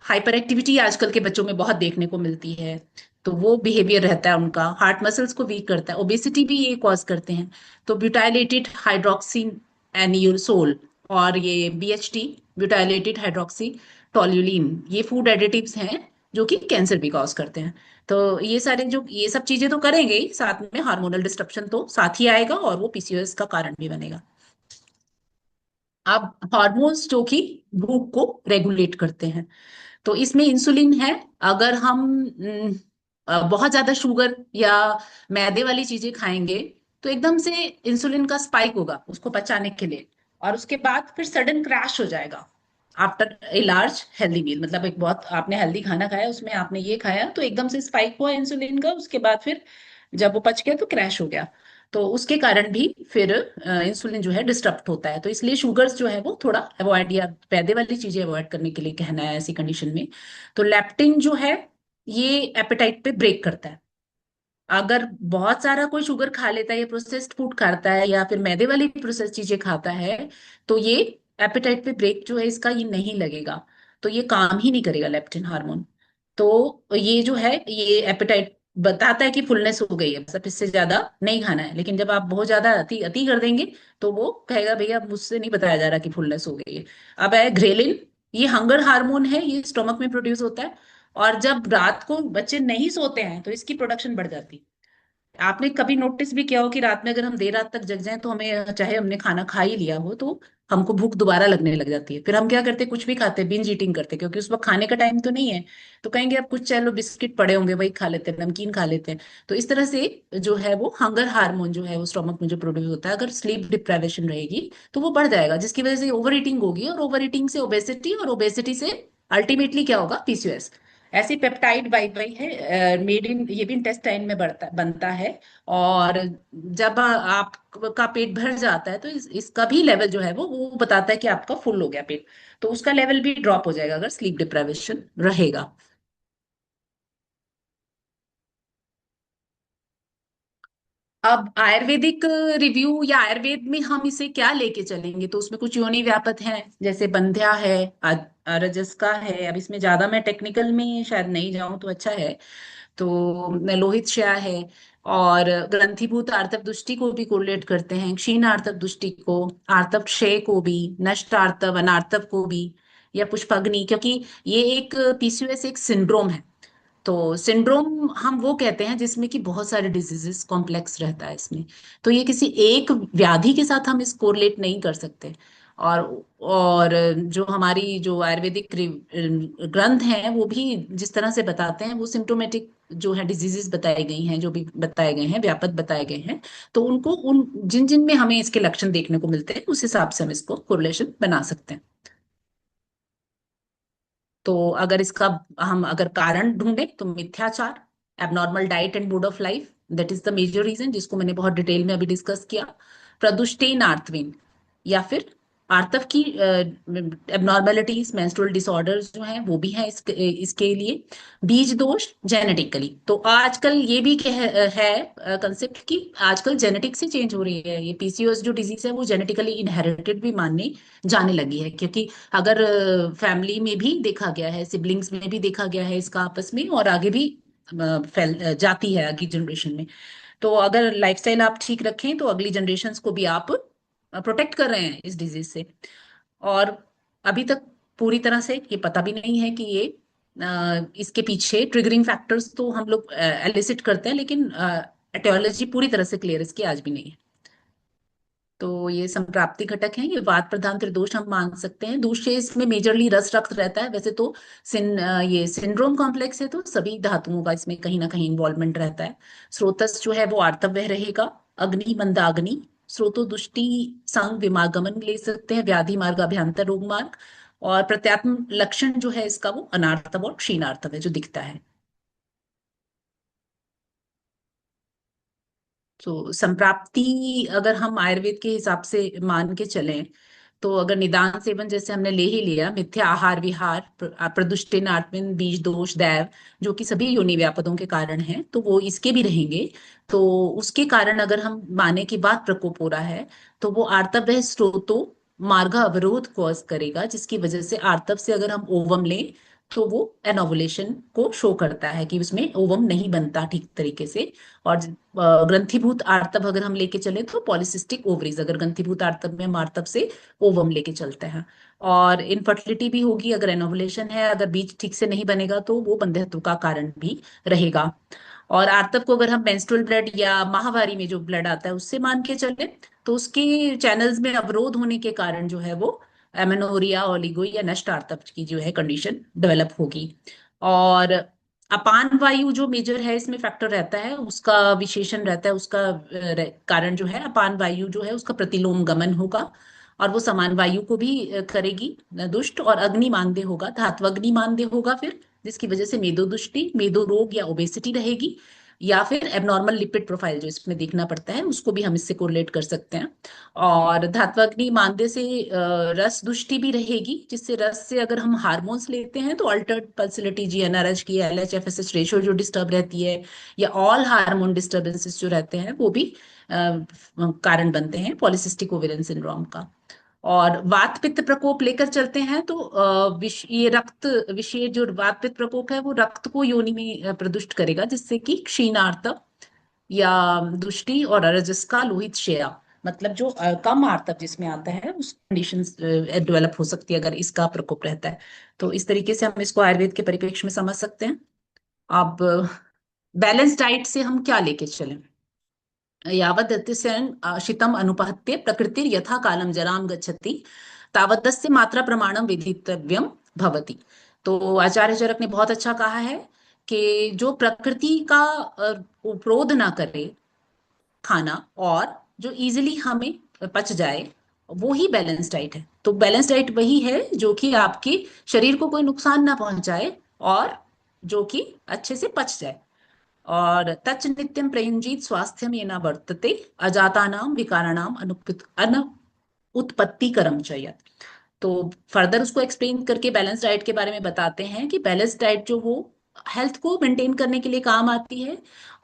[SPEAKER 4] हाइपर एक्टिविटी आजकल के बच्चों में बहुत देखने को मिलती है, तो वो बिहेवियर रहता है उनका, हार्ट मसल्स को वीक करता है, ओबेसिटी भी ये कॉज करते हैं। तो ब्यूटाइलेटेड हाइड्रोक्सी एनियोसोल और ये बीएचटी, ब्यूटाइलेटेड हाइड्रोक्सी टोल्यूलिन, ये फूड एडिटिव्स हैं जो कि कैंसर भी कॉज करते हैं। तो ये सारे जो ये सब चीजें तो करेंगे ही, साथ में हार्मोनल डिस्ट्रप्शन तो साथ ही आएगा और वो पीसीओएस का कारण भी बनेगा। अब हार्मोन्स जो कि भूख को रेगुलेट करते हैं, तो इसमें इंसुलिन है। अगर हम बहुत ज्यादा शुगर या मैदे वाली चीजें खाएंगे तो एकदम से इंसुलिन का स्पाइक होगा उसको पचाने के लिए, और उसके बाद फिर सडन क्रैश हो जाएगा after a large healthy meal. मतलब एक बहुत आपने हेल्दी खाना खाया, उसमें आपने ये खाया तो एकदम से स्पाइक हुआ इंसुलिन का, उसके बाद फिर जब वो पच गया तो क्रैश हो गया। तो उसके कारण भी फिर इंसुलिन जो है डिस्टर्ब होता है। तो इसलिए शुगर्स जो है वो थोड़ा अवॉइड, या मैदे वाली चीजें अवॉइड करने के लिए कहना है ऐसी कंडीशन में। तो लेप्टिन जो है ये एपेटाइट पे ब्रेक करता है। अगर बहुत सारा कोई शुगर खा लेता है या प्रोसेस्ड फूड खाता है या फिर मैदे वाली प्रोसेस चीजें खाता है, तो ये एपेटाइट पे ब्रेक जो है इसका ये नहीं लगेगा, तो ये काम ही नहीं करेगा लेप्टिन हार्मोन। तो ये जो है ये एपेटाइट बताता है कि फुलनेस हो गई है, बस अब इससे ज्यादा नहीं खाना है। लेकिन जब आप बहुत ज्यादा अति अति कर देंगे तो वो कहेगा भैया मुझसे नहीं बताया जा रहा कि फुलनेस हो गई है। अब है ग्रेलिन, ये हंगर हार्मोन है, ये स्टोमक में प्रोड्यूस होता है, और जब रात को बच्चे नहीं सोते हैं तो इसकी प्रोडक्शन बढ़ जाती है। आपने कभी नोटिस भी किया हो कि रात में अगर हम देर रात तक जग जाएं तो हमें, चाहे हमने खाना खा ही लिया हो, तो हमको भूख दोबारा लगने लग जाती है। फिर हम क्या करते हैं, कुछ भी खाते हैं, बिंज ईटिंग करते हैं, क्योंकि उस वक्त खाने का टाइम तो नहीं है। तो कहेंगे अब कुछ चलो बिस्किट पड़े होंगे वही खा लेते हैं, नमकीन खा लेते हैं। तो इस तरह से जो है वो हंगर हार्मोन जो है वो स्टोमक में जो प्रोड्यूस होता है, अगर स्लीप डिप्राइवेशन रहेगी तो वो बढ़ जाएगा, जिसकी वजह से ओवर ईटिंग होगी, और ओवर ईटिंग से ओबेसिटी, और ओबेसिटी से अल्टीमेटली क्या होगा, पीसीओएस। ऐसी पेप्टाइड वाई वाई है मेड इन, ये भी इंटेस्टाइन में बनता है। और जब आपका पेट भर जाता है तो इसका भी लेवल जो है वो बताता है कि आपका फुल हो गया पेट, तो उसका लेवल भी ड्रॉप हो जाएगा अगर स्लीप डिप्राइवेशन रहेगा। अब आयुर्वेदिक रिव्यू या आयुर्वेद में हम इसे क्या लेके चलेंगे, तो उसमें कुछ योनि व्यापत हैं, जैसे बंध्या है, अरजस्का है। अब इसमें ज्यादा मैं टेक्निकल में शायद नहीं जाऊं तो अच्छा है। तो लोहित श्या है, और ग्रंथिभूत आर्तव दुष्टि को भी कोरिलेट करते हैं, क्षीण आर्तव दुष्टि को, आर्तव क्षय को भी, नष्ट आर्तव अनार्तव को भी, या पुष्पग्नि, क्योंकि ये एक पीसीओएस एक सिंड्रोम है। तो सिंड्रोम हम वो कहते हैं जिसमें कि बहुत सारे डिजीजेस कॉम्प्लेक्स रहता है इसमें। तो ये किसी एक व्याधि के साथ हम इसको रिलेट नहीं कर सकते। और और जो हमारी जो आयुर्वेदिक ग्रंथ हैं वो भी जिस तरह से बताते हैं, वो सिम्टोमेटिक जो है डिजीजेस बताई गई हैं, जो भी बताए गए हैं, व्यापक बताए गए हैं, तो उनको उन जिन जिन में हमें इसके लक्षण देखने को मिलते हैं उस हिसाब से हम इसको कोरिलेशन बना सकते हैं। तो अगर इसका हम अगर कारण ढूंढे तो मिथ्याचार, abnormal diet and mode of life, that is the major reason, जिसको मैंने बहुत डिटेल में अभी डिस्कस किया। प्रदुष्टेन आर्तवेन, या फिर आर्तव की एबनॉर्मेलिटीज, मेंस्ट्रुअल डिसऑर्डर्स जो हैं वो भी हैं इसके लिए। बीज दोष जेनेटिकली, तो आजकल ये भी है कंसेप्ट कि आजकल जेनेटिक से चेंज हो रही है। ये पीसीओएस जो डिजीज है वो जेनेटिकली इनहेरिटेड भी मानने जाने लगी है, क्योंकि अगर फैमिली में भी देखा गया है, सिबलिंग्स में भी देखा गया है इसका आपस में, और आगे भी फैल जाती है आगे जनरेशन में। तो अगर लाइफस्टाइल आप ठीक रखें तो अगली जनरेशन्स को भी आप प्रोटेक्ट कर रहे हैं इस डिजीज से। और अभी तक पूरी तरह से ये पता भी नहीं है कि ये इसके पीछे ट्रिगरिंग फैक्टर्स तो हम लोग एलिसिट करते हैं, लेकिन एटियोलॉजी पूरी तरह से क्लियर इसकी आज भी नहीं है। तो ये संप्राप्ति घटक है, ये वात प्रधान त्रिदोष हम मान सकते हैं। दूसरे इसमें मेजरली रस रक्त रहता है। वैसे तो ये सिंड्रोम कॉम्प्लेक्स है तो सभी धातुओं का इसमें कहीं ना कहीं इन्वॉल्वमेंट रहता है। स्रोतस जो है वो आर्तव्य रहेगा। अग्नि मंदाग्नि, स्रोतो दुष्टि संग विमागमन ले सकते हैं, व्याधि मार्ग अभ्यंतर रोग मार्ग। और प्रत्यात्म लक्षण जो है इसका वो अनार्तव और क्षीणार्तव है जो दिखता है। तो संप्राप्ति अगर हम आयुर्वेद के हिसाब से मान के चलें तो अगर निदान सेवन जैसे हमने ले ही लिया, मिथ्या आहार विहार, प्रदुष्टिन आत्मन बीज दोष दैव, जो कि सभी योनि व्यापदों के कारण हैं, तो वो इसके भी रहेंगे। तो उसके कारण अगर हम माने की बात प्रकोप हो रहा है तो वो आर्तव स्रोतो मार्ग अवरोध कॉज करेगा, जिसकी वजह से आर्तव से अगर हम ओवम लें तो वो एनोवुलेशन को शो करता है कि उसमें ओवम नहीं बनता ठीक तरीके से। और ग्रंथिभूत आर्तव अगर हम लेके चले तो पॉलिसिस्टिक ओवरीज, अगर ग्रंथिभूत आर्तव में हम आर्तव से ओवम लेके चलते हैं। और इनफर्टिलिटी भी होगी अगर एनोवुलेशन है, अगर बीज ठीक से नहीं बनेगा तो वो बंध्यत्व का कारण भी रहेगा। और आर्तव को अगर हम मेंस्ट्रुअल ब्लड या माहवारी में जो ब्लड आता है उससे मान के चले तो उसके चैनल्स में अवरोध होने के कारण जो है वो एमेनोरिया, ओलिगो या नष्ट आर्तव की जो है कंडीशन डेवलप होगी। और अपान वायु जो मेजर है इसमें फैक्टर रहता है, उसका विशेषण रहता है, उसका कारण जो है अपान वायु जो है उसका प्रतिलोम गमन होगा और वो समान वायु को भी करेगी दुष्ट। और अग्नि मानदेय होगा, धात्वग्नि मानदेय होगा फिर, जिसकी वजह से मेदो दुष्टि, मेदो रोग या ओबेसिटी रहेगी। या फिर एबनॉर्मल लिपिड प्रोफाइल जो इसमें देखना पड़ता है उसको भी हम इससे कोरिलेट कर सकते हैं। और धात्वाग्नि मानदेय से रस दुष्टि भी रहेगी, जिससे रस से अगर हम हार्मोन्स लेते हैं तो अल्टर्ड पल्सिलिटी, जीएनआरएच की एलएचएफएसएच रेशियो जो डिस्टर्ब रहती है, या ऑल हार्मोन डिस्टर्बेंसेस जो रहते हैं वो भी कारण बनते हैं पॉलिसिस्टिक ओवेरियन सिंड्रोम का। और वात पित्त प्रकोप लेकर चलते हैं तो ये रक्त विषय जो वात पित्त प्रकोप है वो रक्त को योनि में प्रदुष्ट करेगा, जिससे कि क्षीणार्तव या दुष्टि और रजस का लोहित शेया, मतलब जो कम आर्तव जिसमें आता है उस कंडीशन डेवलप हो सकती है अगर इसका प्रकोप रहता है। तो इस तरीके से हम इसको आयुर्वेद के परिप्रेक्ष्य में समझ सकते हैं। अब बैलेंस डाइट से हम क्या लेके चलें? यावदत्यसेन शीतम अनुपहत्य प्रकृतिर यथा कालम जराम गच्छति तावदस्य मात्रा प्रमाणम विदितव्यम भवति। तो आचार्य चरक ने बहुत अच्छा कहा है कि जो प्रकृति का उपरोध ना करे खाना और जो इजीली हमें पच जाए वो ही बैलेंस डाइट है। तो बैलेंस डाइट वही है जो कि आपके शरीर को कोई नुकसान ना पहुंचाए और जो कि अच्छे से पच जाए। और तच नित्यम प्रयुंजीत स्वास्थ्यम ये न वर्तते अजातानाम विकाराणाम अन उत्पत्ति करम चयत। तो फर्दर उसको एक्सप्लेन करके बैलेंस डाइट के बारे में बताते हैं कि बैलेंस डाइट जो वो हेल्थ को मेंटेन करने के लिए काम आती है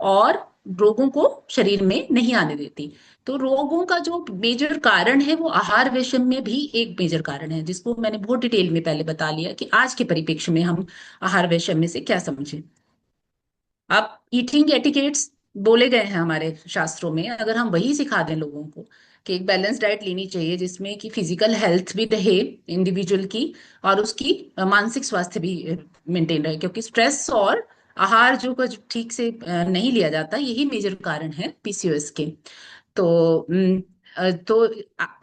[SPEAKER 4] और रोगों को शरीर में नहीं आने देती। तो रोगों का जो मेजर कारण है वो आहार वैषम्य भी एक मेजर कारण है, जिसको मैंने बहुत डिटेल में पहले बता लिया कि आज के परिप्रेक्ष्य में हम आहार वैषम्य से क्या समझें। अब ईटिंग एटिकेट्स बोले गए हैं हमारे शास्त्रों में, अगर हम वही सिखा दें लोगों को कि एक बैलेंस डाइट लेनी चाहिए जिसमें कि फिजिकल हेल्थ भी रहे इंडिविजुअल की और उसकी मानसिक स्वास्थ्य भी मेंटेन रहे, क्योंकि स्ट्रेस और आहार जो कुछ ठीक से नहीं लिया जाता यही मेजर कारण है पीसीओएस के। तो तो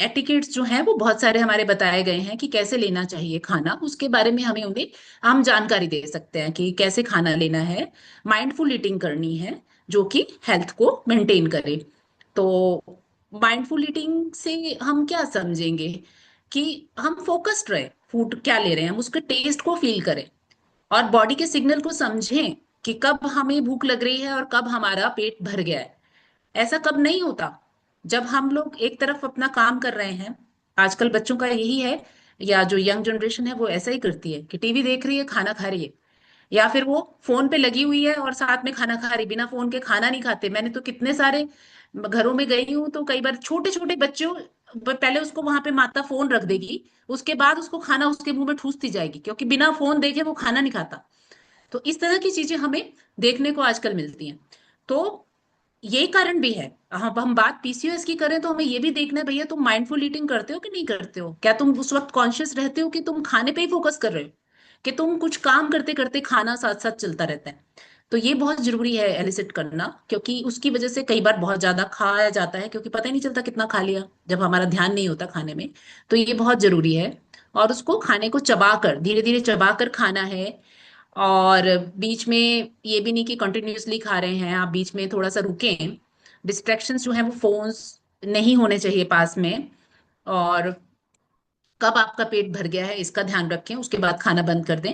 [SPEAKER 4] एटिकेट्स जो हैं वो बहुत सारे हमारे बताए गए हैं कि कैसे लेना चाहिए खाना, उसके बारे में हमें उन्हें हम जानकारी दे सकते हैं कि कैसे खाना लेना है। माइंडफुल ईटिंग करनी है जो कि हेल्थ को मेंटेन करे। तो माइंडफुल ईटिंग से हम क्या समझेंगे कि हम फोकस्ड रहे, फूड क्या ले रहे हैं हम उसके टेस्ट को फील करें और बॉडी के सिग्नल को समझें कि कब हमें भूख लग रही है और कब हमारा पेट भर गया है। ऐसा कब नहीं होता जब हम लोग एक तरफ अपना काम कर रहे हैं, आजकल बच्चों का यही है, या जो यंग जनरेशन है वो ऐसा ही करती है कि टीवी देख रही है, खाना खा रही है, या फिर वो फोन पे लगी हुई है और साथ में खाना खा रही, बिना फोन के खाना नहीं खाते। मैंने तो कितने सारे घरों में गई हूँ, तो कई बार छोटे छोटे बच्चों, पहले उसको वहां पे माता फोन रख देगी, उसके बाद उसको खाना उसके मुंह में ठूसती जाएगी, क्योंकि बिना फोन देखे वो खाना नहीं खाता। तो इस तरह की चीजें हमें देखने को आजकल मिलती हैं। तो ये कारण भी है। हम बात पीसीओएस की करें तो हमें ये भी देखना है, भैया तुम माइंडफुल ईटिंग करते हो कि नहीं करते हो, क्या तुम उस वक्त कॉन्शियस रहते हो कि तुम खाने पे ही फोकस कर रहे हो, कि तुम कुछ काम करते करते खाना साथ साथ चलता रहता है। तो ये बहुत जरूरी है एलिसिट करना, क्योंकि उसकी वजह से कई बार बहुत ज्यादा खाया जाता है, क्योंकि पता ही नहीं चलता कितना खा लिया जब हमारा ध्यान नहीं होता खाने में। तो ये बहुत जरूरी है। और उसको खाने को चबाकर, धीरे धीरे चबाकर खाना है। और बीच में ये भी नहीं कि कंटिन्यूअसली खा रहे हैं, आप बीच में थोड़ा सा रुकें। डिस्ट्रैक्शंस जो है वो फोन्स नहीं होने चाहिए पास में। और कब आपका पेट भर गया है इसका ध्यान रखें, उसके बाद खाना बंद कर दें।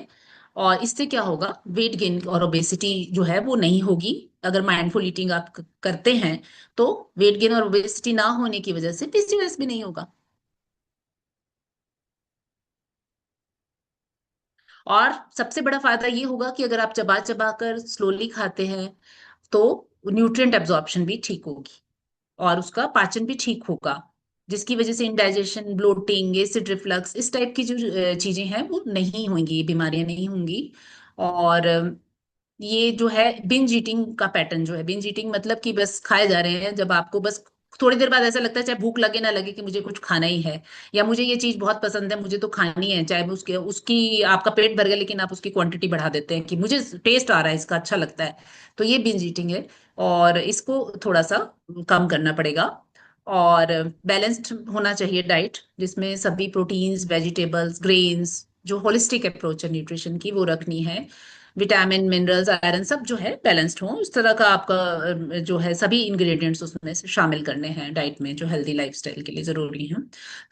[SPEAKER 4] और इससे क्या होगा, वेट गेन और ओबेसिटी जो है वो नहीं होगी। अगर माइंडफुल ईटिंग आप करते हैं तो वेट गेन और ओबेसिटी ना होने की वजह से पीसीओएस भी नहीं होगा। और सबसे बड़ा फायदा ये होगा कि अगर आप चबा चबा कर स्लोली खाते हैं तो न्यूट्रिएंट एब्जॉर्प्शन भी ठीक होगी, और उसका पाचन भी ठीक होगा, जिसकी वजह से इंडाइजेशन, ब्लोटिंग, एसिड रिफ्लक्स, इस टाइप की जो चीजें हैं वो नहीं होंगी, बीमारियां नहीं होंगी। और ये जो है बिंज ईटिंग का पैटर्न, जो है बिंज ईटिंग मतलब कि बस खाए जा रहे हैं, जब आपको बस थोड़ी देर बाद ऐसा लगता है, चाहे भूख लगे ना लगे, कि मुझे कुछ खाना ही है, या मुझे ये चीज बहुत पसंद है मुझे तो खानी है, चाहे उसके उसकी आपका पेट भर गया लेकिन आप उसकी क्वांटिटी बढ़ा देते हैं कि मुझे टेस्ट आ रहा है इसका, अच्छा लगता है। तो ये बिंज ईटिंग है, और इसको थोड़ा सा कम करना पड़ेगा। और बैलेंस्ड होना चाहिए डाइट, जिसमें सभी प्रोटीन्स, वेजिटेबल्स, ग्रेन्स, जो होलिस्टिक अप्रोच है न्यूट्रिशन की वो रखनी है। विटामिन, मिनरल्स, आयरन सब जो है बैलेंस्ड हो, इस तरह का आपका जो है सभी इंग्रेडिएंट्स उसमें से शामिल करने हैं डाइट में, जो हेल्दी लाइफस्टाइल के लिए जरूरी है।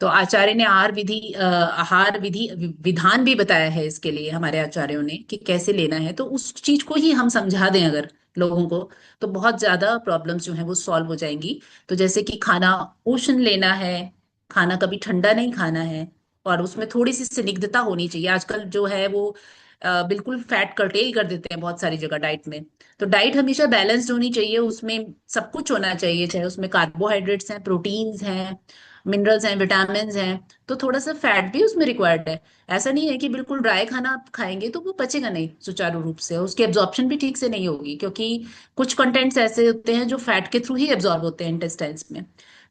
[SPEAKER 4] तो आचार्य ने आहार विधि विधान भी बताया है इसके लिए, हमारे आचार्यों ने, कि कैसे लेना है। तो उस चीज को ही हम समझा दें अगर लोगों को, तो बहुत ज्यादा प्रॉब्लम्स जो है वो सॉल्व हो जाएंगी। तो जैसे कि खाना उष्ण लेना है, खाना कभी ठंडा नहीं खाना है, और उसमें थोड़ी सी स्निग्धता होनी चाहिए। आजकल जो है वो बिल्कुल फैट कर्टेल कर देते हैं बहुत सारी जगह डाइट में। तो डाइट हमेशा बैलेंस्ड होनी चाहिए, उसमें सब कुछ होना चाहिए, चाहे उसमें कार्बोहाइड्रेट्स हैं, प्रोटीन्स हैं, मिनरल्स हैं, विटामिन हैं, तो थोड़ा सा फैट भी उसमें रिक्वायर्ड है। ऐसा नहीं है कि बिल्कुल ड्राई खाना आप खाएंगे तो वो पचेगा नहीं सुचारू रूप से, उसकी एब्जॉर्प्शन भी ठीक से नहीं होगी, क्योंकि कुछ कंटेंट्स ऐसे होते हैं जो फैट के थ्रू ही एब्जॉर्ब होते हैं इंटेस्टाइन्स में।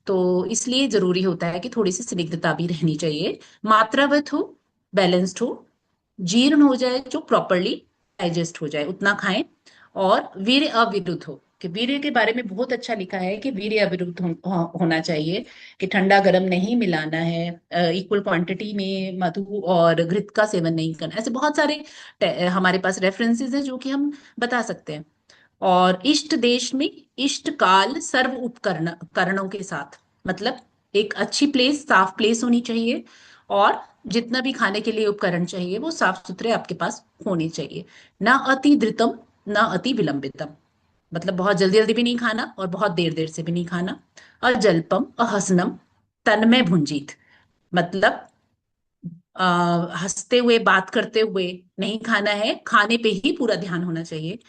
[SPEAKER 4] तो इसलिए जरूरी होता है कि थोड़ी सी स्निग्धता भी रहनी चाहिए, मात्रावत हो, बैलेंस्ड हो, जीर्ण हो जाए, जो प्रॉपरली डाइजेस्ट हो जाए उतना खाएं। और वीर्य अविरुद्ध हो, कि वीर्य के बारे में बहुत अच्छा लिखा है कि वीर्य अविरुद्ध होना चाहिए, कि ठंडा गर्म नहीं मिलाना है, इक्वल क्वांटिटी में मधु और घृत का सेवन नहीं करना। ऐसे बहुत सारे हमारे पास रेफरेंसेस हैं जो कि हम बता सकते हैं। और इष्ट देश में इष्ट काल सर्व उपकरण करणों के साथ, मतलब एक अच्छी प्लेस, साफ प्लेस होनी चाहिए, और जितना भी खाने के लिए उपकरण चाहिए वो साफ सुथरे आपके पास होने चाहिए। ना अति धृतम, ना अति विलंबितम, मतलब बहुत जल्दी जल्दी भी नहीं खाना और बहुत देर देर से भी नहीं खाना। अजल्पम अहसनम तन्मय भुंजीत, मतलब हंसते हुए बात करते हुए नहीं खाना है, खाने पे ही पूरा ध्यान होना चाहिए।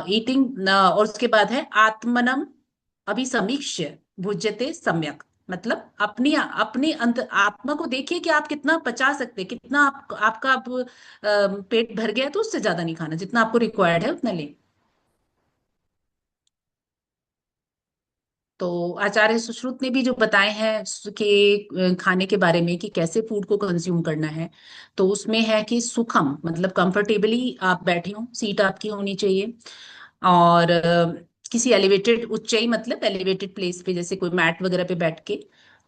[SPEAKER 4] ईटिंग, और उसके बाद है आत्मनम अभिसमीक्ष्य भुज्यते सम्यक, मतलब अपनी अपनी अंत आत्मा को देखिए कि आप कितना पचा सकते हैं, कितना आपका अब पेट भर गया है, तो उससे ज्यादा नहीं खाना, जितना आपको रिक्वायर्ड है उतना लें। तो आचार्य सुश्रुत ने भी जो बताए हैं कि खाने के बारे में कि कैसे फूड को कंज्यूम करना है, तो उसमें है कि सुखम, मतलब कंफर्टेबली आप बैठे हो, सीट आपकी होनी चाहिए। और किसी एलिवेटेड, ऊंचाई मतलब एलिवेटेड प्लेस पे, जैसे कोई मैट वगैरह पे बैठ के,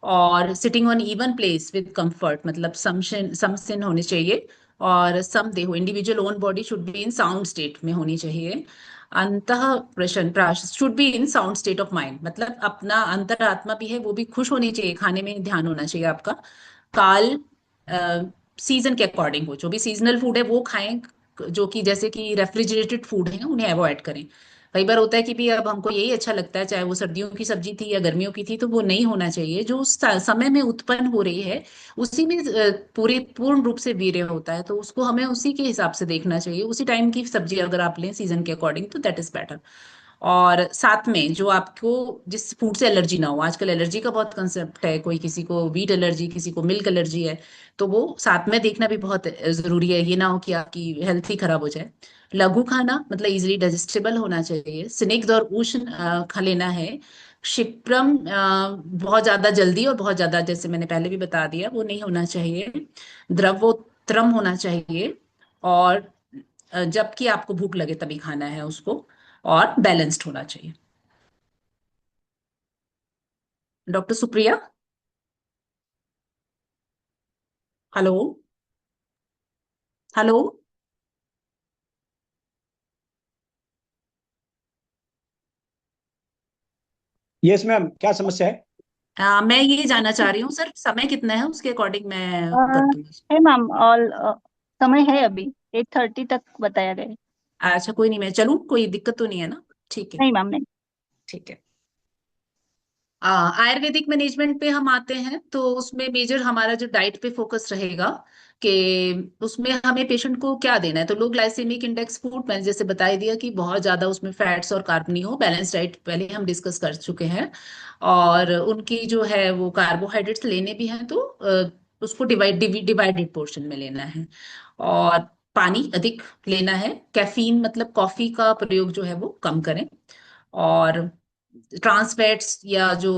[SPEAKER 4] और sitting on even place with comfort, मतलब समसिन होने चाहिए। और समदेह हो, individual own body should be in sound state में होनी चाहिए। अंतः प्रशन प्राश should be in sound state of mind, मतलब अपना अंतरात्मा भी है वो भी खुश होनी चाहिए, खाने में ध्यान होना चाहिए आपका। काल सीजन के अकॉर्डिंग हो, जो भी सीजनल फूड है वो खाएं, जो कि जैसे कि रेफ्रिजरेटेड फूड है उन्हें अवॉइड करें। कई बार होता है कि भी अब हमको यही अच्छा लगता है, चाहे वो सर्दियों की सब्जी थी या गर्मियों की थी, तो वो नहीं होना चाहिए। जो उस समय में उत्पन्न हो रही है उसी में पूरे पूर्ण रूप से वीर्य होता है, तो उसको हमें उसी के हिसाब से देखना चाहिए। उसी टाइम की सब्जी अगर आप लें सीजन के अकॉर्डिंग, तो दैट इज बेटर। और साथ में जो आपको जिस फूड से एलर्जी ना हो, आजकल एलर्जी का बहुत कंसेप्ट है, कोई किसी को वीट एलर्जी, किसी को मिल्क एलर्जी है, तो वो साथ में देखना भी बहुत जरूरी है। ये ना हो कि आपकी हेल्थ ही खराब हो जाए। लघु खाना मतलब इजिली डाइजेस्टेबल होना चाहिए। स्निग्ध और उष्ण खा लेना है। क्षिप्रम बहुत ज्यादा जल्दी और बहुत ज्यादा, जैसे मैंने पहले भी बता दिया, वो नहीं होना चाहिए। द्रवोत्तम होना चाहिए। और जबकि आपको भूख लगे तभी खाना है उसको। और बैलेंस्ड होना चाहिए। Doctor Supriya. Hello. Hello.
[SPEAKER 1] Yes ma'am, क्या समस्या है?
[SPEAKER 4] मैं ये जानना चाह रही हूँ सर, समय कितना है उसके अकॉर्डिंग मैं
[SPEAKER 2] अ,
[SPEAKER 4] करती हूँ।
[SPEAKER 2] है मैम, ऑल समय है अभी, 8:30 तक बताया गया है।
[SPEAKER 4] अच्छा कोई नहीं, मैं चलूँ, कोई दिक्कत तो नहीं है ना? ठीक है।
[SPEAKER 2] नहीं मैम, नहीं।
[SPEAKER 4] ठीक है। आयुर्वेदिक मैनेजमेंट पे हम आते हैं, तो उसमें मेजर हमारा जो डाइट पे फोकस रहेगा कि उसमें हमें पेशेंट को क्या देना है। तो लो ग्लाइसेमिक इंडेक्स फूड, मैंने जैसे बता ही दिया कि बहुत ज्यादा उसमें फैट्स और कार्ब नहीं हो। बैलेंस डाइट पहले हम डिस्कस कर चुके हैं। और उनकी जो है वो कार्बोहाइड्रेट्स लेने भी हैं, तो उसको डिवाइडेड पोर्शन में लेना है। और पानी अधिक लेना है। कैफीन मतलब कॉफी का प्रयोग जो है वो कम करें। और ट्रांसफैट्स या जो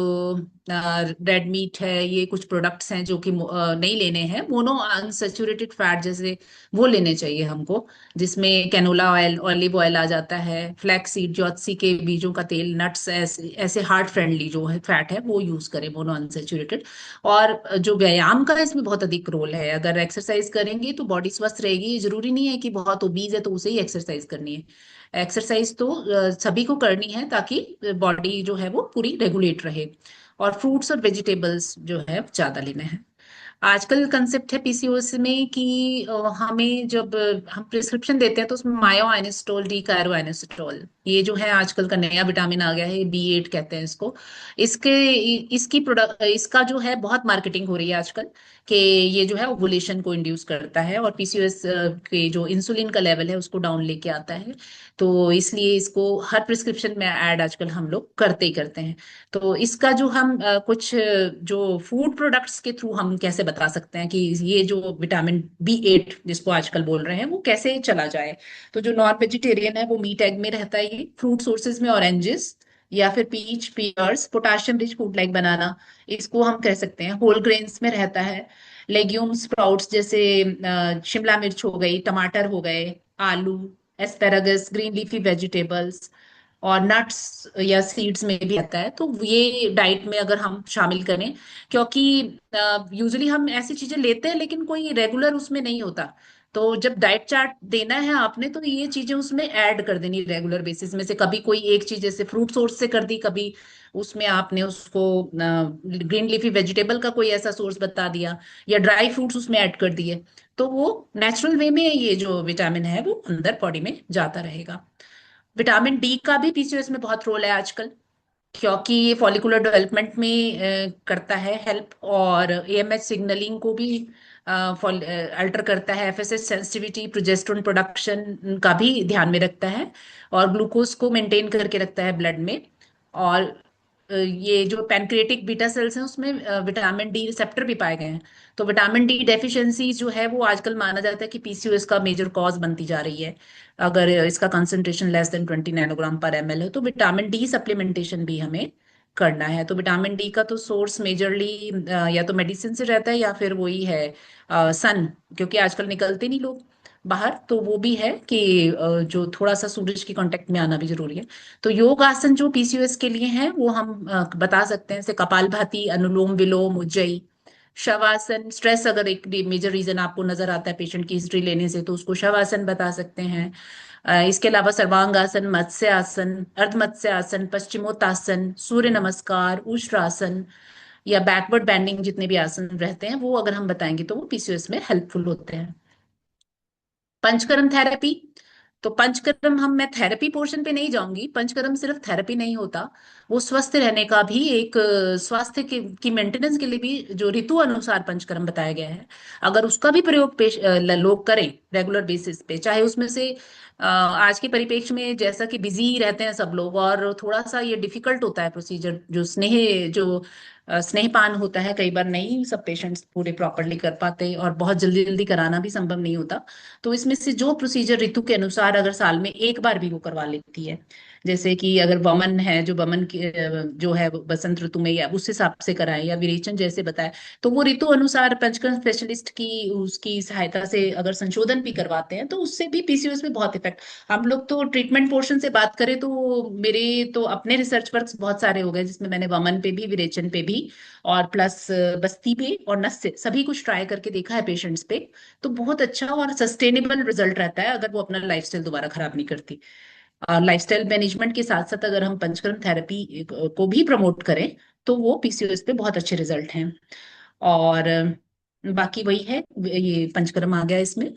[SPEAKER 4] रेड मीट है, ये कुछ प्रोडक्ट्स हैं जो कि नहीं लेने हैं। मोनो अनसेचुरेटेड फैट जैसे वो लेने चाहिए हमको, जिसमें कैनोला ऑयल, ऑलिव ऑयल आ जाता है, फ्लैक्स सीड, ज्योतिषी के बीजों का तेल, नट्स, ऐसे ऐसे हार्ट फ्रेंडली जो है फैट है वो यूज करें, मोनो अनसेचुरेटेड। और जो व्यायाम का है इसमें बहुत अधिक रोल है। अगर एक्सरसाइज करेंगे तो बॉडी स्वस्थ रहेगी। ये जरूरी नहीं है कि बहुत ओबीज है तो उसे ही एक्सरसाइज करनी है। एक्सरसाइज तो सभी को करनी है, ताकि बॉडी जो है वो पूरी रेगुलेट रहे। और फ्रूट्स और वेजिटेबल्स जो है ज्यादा लेने हैं। आजकल कंसेप्ट है पीसीओएस में कि हमें जब हम प्रिस्क्रिप्शन देते हैं तो उसमें मायो आइनोस्टोल, डी कायरो आइनोस्टोल, ये जो है आजकल का नया विटामिन आ गया है, B8 कहते हैं इसको। इसके इसकी प्रोडक्ट, इसका जो है बहुत मार्केटिंग हो रही है आजकल, कि ये जो है ओवुलेशन को इंड्यूस करता है और पीसीओएस के जो इंसुलिन का लेवल है उसको डाउन लेके आता है। तो इसलिए इसको हर प्रिस्क्रिप्शन में ऐड आजकल हम लोग करते ही करते हैं। तो इसका जो हम कुछ जो फूड प्रोडक्ट्स के थ्रू हम कैसे बता सकते हैं कि ये जो विटामिन B8 जिसको आजकल बोल रहे हैं वो कैसे चला जाए। तो जो नॉन वेजिटेरियन है वो मीट एग में रहता है, ये फ्रूट सोर्सेज में ऑरेंजेस या फिर peach, pears, potassium rich food like banana, इसको हम कह सकते हैं। होल ग्रेन्स में रहता है। लेग्यूम स्प्राउट्स जैसे शिमला मिर्च हो गई, टमाटर हो गए, आलू, एस्पेरागस, ग्रीन लीफी वेजिटेबल्स, और नट्स या सीड्स में भी आता है। तो ये डाइट में अगर हम शामिल करें, क्योंकि यूजुअली हम ऐसी चीजें लेते हैं लेकिन कोई रेगुलर उसमें नहीं होता। तो जब डाइट चार्ट देना है आपने, तो ये चीजें उसमें ऐड कर देनी रेगुलर बेसिस में से। कभी कोई एक चीज जैसे फ्रूट सोर्स से कर दी, कभी उसमें आपने उसको ग्रीन लीफी वेजिटेबल का कोई ऐसा सोर्स बता दिया, या ड्राई फ्रूट्स उसमें ऐड कर दिए। तो वो नेचुरल वे में ये जो विटामिन है वो अंदर बॉडी में जाता रहेगा। विटामिन D का भी पीसीओएस में बहुत रोल है आजकल, क्योंकि ये फॉलिकुलर डेवलपमेंट में करता है हेल्प, और AMH सिग्नलिंग को भी अल्टर करता है। FSH सेंसिटिविटी, प्रोजेस्टेरोन प्रोडक्शन का भी ध्यान में रखता है, और ग्लूकोज को मेंटेन करके रखता है ब्लड में। और ये जो पैनक्रिएटिक बीटा सेल्स हैं उसमें विटामिन D रिसेप्टर भी पाए गए हैं। तो विटामिन D डेफिशिएंसी जो है वो आजकल माना जाता है कि पीसीओएस का मेजर कॉज बनती जा रही है। अगर इसका कंसंट्रेशन लेस देन 20 नैनोग्राम/ml है, तो विटामिन D सप्लीमेंटेशन भी हमें करना है। तो विटामिन D का तो सोर्स मेजरली या तो मेडिसिन से रहता है या फिर वही है सन, क्योंकि आजकल निकलते नहीं लोग बाहर, तो वो भी है कि जो थोड़ा सा सूरज के कांटेक्ट में आना भी जरूरी है। तो योग आसन जो पीसीओएस के लिए हैं वो हम बता सकते हैं, जैसे कपालभाति, अनुलोम विलोम, उज्जयी, शवासन। स्ट्रेस अगर एक मेजर रीजन आपको नजर आता है पेशेंट की हिस्ट्री लेने से, तो उसको शवासन बता सकते हैं। इसके अलावा सर्वांगासन, मत्स्य आसन, अर्ध मत्स्य आसन, पश्चिमोत्तासन, सूर्य नमस्कार, उष्ट्रासन, या बैकवर्ड बेंडिंग, जितने भी आसन रहते हैं वो अगर हम बताएंगे तो वो पीसीओएस में हेल्पफुल होते हैं। पंचकर्म थेरेपी, तो पंचकर्म मैं थेरेपी पोर्शन पे नहीं जाऊंगी। पंचकर्म सिर्फ थेरेपी नहीं होता, वो स्वस्थ रहने का भी एक स्वास्थ्य की मेंटेनेंस के लिए भी जो ऋतु अनुसार पंचकर्म बताया गया है, अगर उसका भी प्रयोग लोग करें रेगुलर बेसिस पे, चाहे उसमें से आज के परिप्रेक्ष्य में जैसा कि बिजी रहते हैं सब लोग और थोड़ा सा ये डिफिकल्ट होता है प्रोसीजर, जो स्नेहपान होता है, कई बार नहीं सब पेशेंट्स पूरे प्रॉपरली कर पाते और बहुत जल्दी जल्दी कराना भी संभव नहीं होता। तो इसमें से जो प्रोसीजर ऋतु के अनुसार अगर साल में एक बार भी वो करवा लेती है, जैसे कि अगर वमन है, जो वमन की जो है वो बसंत ऋतु में या उस हिसाब से कराए, या विरेचन जैसे बताए, तो वो ऋतु अनुसार पंचकर्म स्पेशलिस्ट की उसकी सहायता से अगर संशोधन भी करवाते हैं तो उससे भी पीसीओएस में बहुत इफेक्ट। हम लोग तो ट्रीटमेंट पोर्शन से बात करें तो मेरे तो अपने रिसर्च वर्क बहुत सारे हो गए जिसमें मैंने वमन पे भी, विरेचन पे भी, और प्लस बस्ती पे और नस से सभी कुछ ट्राई करके देखा है पेशेंट्स पे। तो बहुत अच्छा और सस्टेनेबल रिजल्ट रहता है अगर वो अपना लाइफस्टाइल दोबारा खराब नहीं करती। लाइफस्टाइल मैनेजमेंट के साथ साथ अगर हम पंचकर्म थेरेपी को भी प्रमोट करें तो वो पीसीओएस पे बहुत अच्छे रिजल्ट हैं। और बाकी वही है, ये पंचकर्म आ गया इसमें।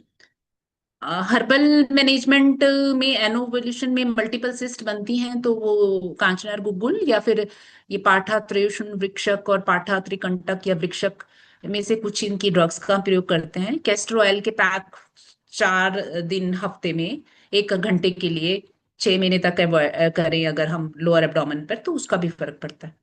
[SPEAKER 4] हर्बल मैनेजमेंट में एनोवल्यूशन में मल्टीपल सिस्ट बनती हैं तो वो कांचनार गुग्गुल या फिर ये पाठा त्रयोशुन वृक्षक और पाठा त्रिकंटक या वृक्षक में से कुछ इनकी ड्रग्स का प्रयोग करते हैं। कैस्टर ऑयल के पैक 4 दिन हफ्ते में 1 घंटे के लिए 6 महीने तक करें अगर हम लोअर एब्डोमेन पर, तो उसका भी फर्क पड़ता है।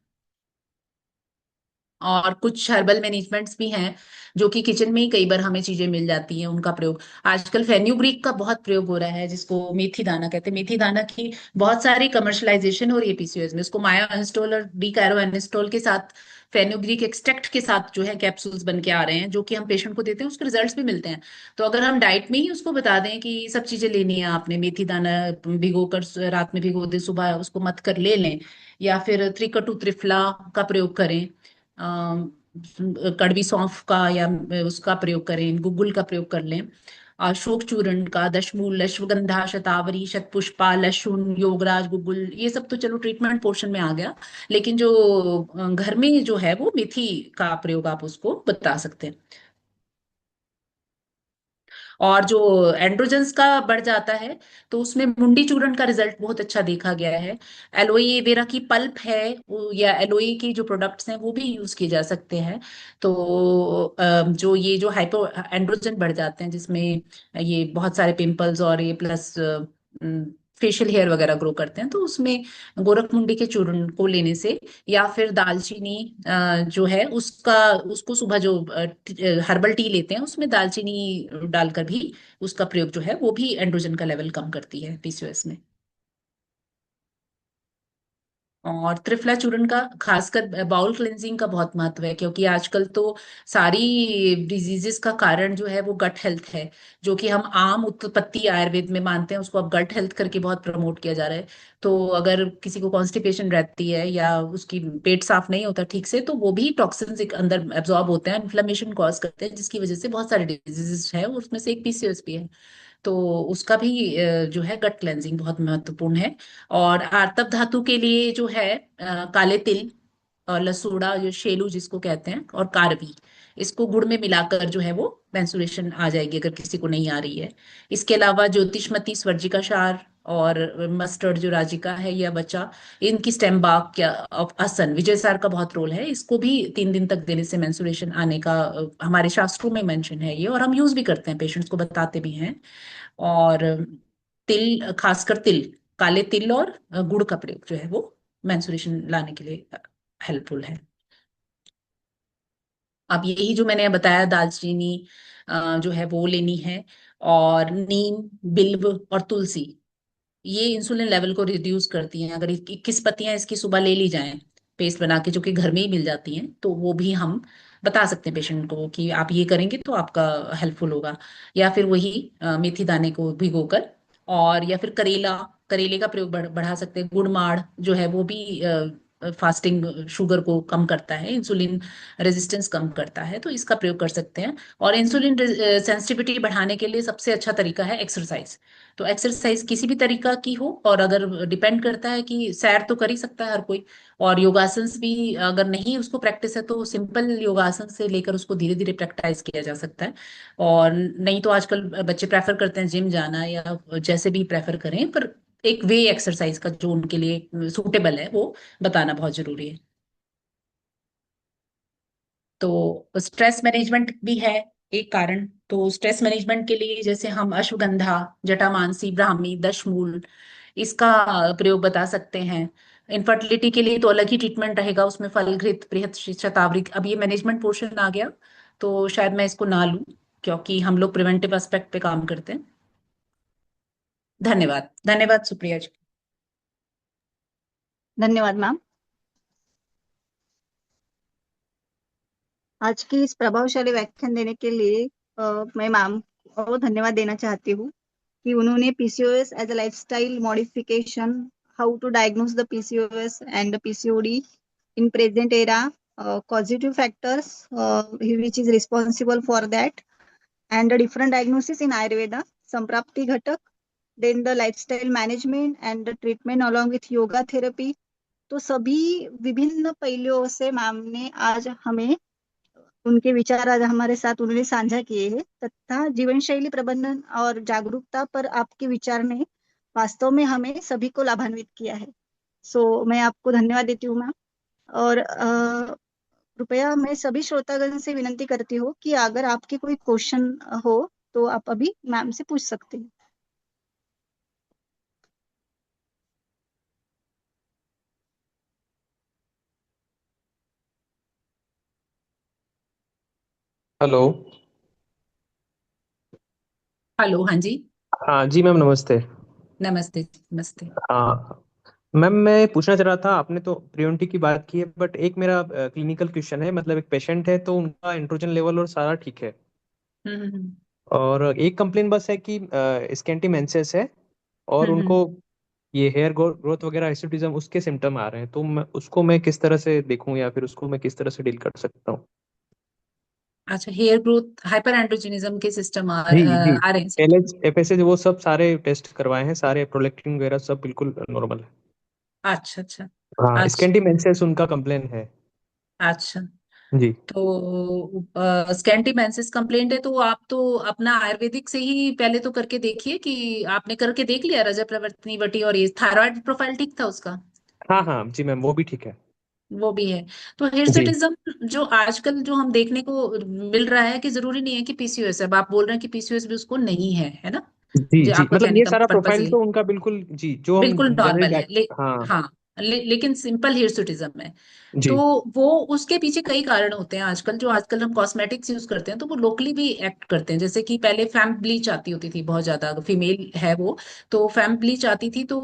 [SPEAKER 4] और कुछ हर्बल मैनेजमेंट्स भी हैं जो कि किचन में ही कई बार हमें चीजें मिल जाती हैं, उनका प्रयोग आजकल फेन्यूग्रीक का बहुत प्रयोग हो रहा है, जिसको मेथी दाना कहते हैं। मेथी दाना की बहुत सारी कमर्शलाइजेशन हो रही है पीसीओएस में। उसको माया इंस्टॉल और डी कैरो इंस्टॉल के साथ फेन्यूग्रीक एक्सट्रैक्ट के साथ जो है कैप्सूल्स बन के आ रहे हैं, जो कि हम पेशेंट को देते हैं, उसके रिजल्ट्स भी मिलते हैं। तो अगर हम डाइट में ही उसको बता दें कि सब चीजें लेनी है आपने, मेथी दाना भिगो कर रात में भिगो दे, सुबह उसको मथ कर ले लें, या फिर त्रिकटु त्रिफला का प्रयोग करें, कड़वी सौंफ का या उसका प्रयोग करें, गुग्गुल का प्रयोग कर लें, अशोक चूर्ण का, दशमूल, अश्वगंधा, शतावरी, शतपुष्पा, लहसुन, योगराज, गुग्गुल, ये सब तो चलो ट्रीटमेंट पोर्शन में आ गया। लेकिन जो घर में जो है वो मेथी का प्रयोग आप उसको बता सकते हैं। और जो एंड्रोजन्स का बढ़ जाता है तो उसमें मुंडी चूर्ण का रिजल्ट बहुत अच्छा देखा गया है। एलोए वेरा की पल्प है या एलोए के जो प्रोडक्ट्स हैं वो भी यूज किए जा सकते हैं। तो जो ये जो हाइपो एंड्रोजन बढ़ जाते हैं जिसमें ये बहुत सारे पिंपल्स और ये प्लस फेशियल हेयर वगैरह ग्रो करते हैं, तो उसमें गोरखमुंडी के चूर्ण को लेने से, या फिर दालचीनी जो है उसका, उसको सुबह जो हर्बल टी लेते हैं उसमें दालचीनी डालकर भी उसका प्रयोग जो है वो भी एंड्रोजन का लेवल कम करती है पीसीओएस में। और त्रिफला चूर्ण का खासकर बाउल क्लेंजिंग का बहुत महत्व है, क्योंकि आजकल तो सारी डिजीजेस का कारण जो है वो गट हेल्थ है, जो कि हम आम उत्पत्ति आयुर्वेद में मानते हैं, उसको अब गट हेल्थ करके बहुत प्रमोट किया जा रहा है। तो अगर किसी को कॉन्स्टिपेशन रहती है या उसकी पेट साफ नहीं होता ठीक से, तो वो भी टॉक्सिन्स एक अंदर एब्जॉर्ब होते हैं, इन्फ्लेमेशन कॉज करते हैं, जिसकी वजह से बहुत सारे डिजीजेस है, और उसमें से एक पीसीओएस भी है। तो उसका भी जो है गट क्लेंजिंग बहुत महत्वपूर्ण है। और आर्तव धातु के लिए जो है काले तिल और लसूड़ा, जो शेलू जिसको कहते हैं, और कारवी, इसको गुड़ में मिलाकर जो है वो मेंस्ट्रुएशन आ जाएगी अगर किसी को नहीं आ रही है। इसके अलावा ज्योतिषमती, स्वर्जिका क्षार और मस्टर्ड जो राजिका है या बच्चा, इनकी स्टेम बाक या ऑफ आसन, विजय सार का बहुत रोल है, इसको भी 3 दिन तक देने से मेंस्ट्रुएशन आने का हमारे शास्त्रों में मेंशन है ये, और हम यूज भी करते हैं, पेशेंट्स को बताते भी हैं। और तिल, खासकर तिल, काले तिल और गुड़ का प्रयोग जो है वो मेंस्ट्रुएशन लाने के लिए हेल्पफुल है। अब यही जो मैंने बताया, दालचीनी जो है वो लेनी है, और नीम, बिल्व और तुलसी, ये इंसुलिन लेवल को रिड्यूस करती हैं। अगर 21 पत्तियां इसकी सुबह ले ली जाएं पेस्ट बना के, जो कि घर में ही मिल जाती हैं, तो वो भी हम बता सकते हैं पेशेंट को कि आप ये करेंगे तो आपका हेल्पफुल होगा। या फिर वही मेथी दाने को भिगोकर, और या फिर करेला, करेले का प्रयोग बढ़ा सकते हैं। गुड़ माड़ जो है वो भी फास्टिंग शुगर को कम करता है, इंसुलिन रेजिस्टेंस कम करता है, तो इसका प्रयोग कर सकते हैं। और इंसुलिन सेंसिटिविटी बढ़ाने के लिए सबसे अच्छा तरीका है एक्सरसाइज। तो एक्सरसाइज किसी भी तरीका की हो, और अगर डिपेंड करता है कि सैर तो कर ही सकता है हर कोई, और योगासन भी अगर नहीं उसको प्रैक्टिस है तो सिंपल योगासन से लेकर उसको धीरे धीरे प्रैक्टिस किया जा सकता है। और नहीं तो आजकल बच्चे प्रेफर करते हैं जिम जाना, या जैसे भी प्रेफर करें, पर एक वे एक्सरसाइज का जो उनके लिए सूटेबल है वो बताना बहुत जरूरी है। तो स्ट्रेस मैनेजमेंट भी है एक कारण। तो स्ट्रेस मैनेजमेंट के लिए जैसे हम अश्वगंधा, जटामांसी, ब्राह्मी, दशमूल, इसका प्रयोग बता सकते हैं। इनफर्टिलिटी के लिए तो अलग ही ट्रीटमेंट रहेगा, उसमें फलघृत, बृहत, शतावरी। अब ये मैनेजमेंट पोर्शन आ गया, तो शायद मैं इसको ना लूं, क्योंकि हम लोग प्रिवेंटिव एस्पेक्ट पे काम करते हैं। धन्यवाद, धन्यवाद सुप्रिया जी।
[SPEAKER 2] धन्यवाद मैम। आज की इस प्रभावशाली व्याख्यान देने के लिए मैं मैम को धन्यवाद देना चाहती हूँ कि उन्होंने PCOS as a lifestyle modification, how to diagnose the PCOS and the PCOD in present era, causative factors which is responsible for that, and the different diagnosis in Ayurveda, Samprapti Ghatak, then the lifestyle management and the treatment along with yoga therapy। तो सभी विभिन्न पहलुओं से ma'am ने आज हमें उनके विचार आज हमारे साथ उन्होंने साझा किए हैं, तथा जीवन शैली प्रबंधन और जागरूकता पर आपके विचार ने वास्तव में हमें सभी को लाभान्वित किया है। मैं आपको धन्यवाद देती हूँ मैम। और कृपया मैं सभी श्रोतागण से विनंती करती हूँ कि अगर आपके कोई क्वेश्चन हो तो आप अभी मैम से पूछ सकते हैं।
[SPEAKER 5] हेलो।
[SPEAKER 4] हेलो, हाँ जी।
[SPEAKER 5] हाँ जी मैम, नमस्ते।
[SPEAKER 4] नमस्ते, नमस्ते।
[SPEAKER 5] हाँ मैम, मैं पूछना चाह रहा था, आपने तो प्रियोरिटी की बात की है, बट एक मेरा क्लिनिकल क्वेश्चन है। मतलब एक पेशेंट है, तो उनका एंड्रोजन लेवल और सारा ठीक है,
[SPEAKER 4] हम्म।
[SPEAKER 5] और एक कंप्लेन बस है कि स्कैंटी मेंसेस है, और
[SPEAKER 4] हम्म।
[SPEAKER 5] उनको ये हेयर ग्रोथ वगैरह हिर्सुटिज्म उसके सिम्टम आ रहे हैं। तो मैं किस तरह से देखूं, या फिर उसको मैं किस तरह से डील कर सकता हूँ?
[SPEAKER 4] अच्छा, हेयर ग्रोथ, हाइपर एंड्रोजिनिज्म के सिस्टम
[SPEAKER 5] जी जी।
[SPEAKER 4] आ रहे हैं symptom।
[SPEAKER 5] एलएच एफएसए वो सब सारे टेस्ट करवाए हैं, सारे प्रोलेक्टिन वगैरह सब बिल्कुल नॉर्मल है।
[SPEAKER 4] अच्छा, अच्छा।
[SPEAKER 5] हाँ,
[SPEAKER 4] अच्छा,
[SPEAKER 5] स्कैंटी मेंसेस उनका कंप्लेन है।
[SPEAKER 4] अच्छा।
[SPEAKER 5] जी
[SPEAKER 4] तो स्कैंटी मेंसेस कंप्लेंट है, तो आप तो अपना आयुर्वेदिक से ही पहले तो करके देखिए कि आपने करके देख लिया रजत प्रवर्तनी वटी, और ये थायराइड प्रोफाइल ठीक था उसका?
[SPEAKER 5] हाँ हाँ जी मैम, वो भी ठीक है।
[SPEAKER 4] वो भी है। तो
[SPEAKER 5] जी
[SPEAKER 4] हिर्सुटिज्म जो आजकल जो हम देखने को मिल रहा है, कि जरूरी नहीं है कि पीसीओएस है। अब आप बोल रहे हैं कि पीसीओएस भी उसको नहीं है ना?
[SPEAKER 5] जी
[SPEAKER 4] जो
[SPEAKER 5] जी,
[SPEAKER 4] आपका
[SPEAKER 5] मतलब
[SPEAKER 4] कहने
[SPEAKER 5] ये
[SPEAKER 4] का
[SPEAKER 5] सारा
[SPEAKER 4] पर्पस
[SPEAKER 5] प्रोफाइल
[SPEAKER 4] ये
[SPEAKER 5] तो उनका बिल्कुल जी, जो हम
[SPEAKER 4] बिल्कुल
[SPEAKER 5] जनरल
[SPEAKER 4] नॉर्मल है।
[SPEAKER 5] हाँ।
[SPEAKER 4] हाँ, लेकिन सिंपल हिर्सुटिज्म है। तो
[SPEAKER 5] जी
[SPEAKER 4] वो उसके पीछे कई कारण होते हैं। आजकल हम कॉस्मेटिक्स यूज करते हैं, तो वो लोकली भी एक्ट करते हैं। जैसे कि पहले फैम ब्लीच आती होती थी बहुत ज्यादा, अगर फीमेल है वो, तो फैम ब्लीच आती थी, तो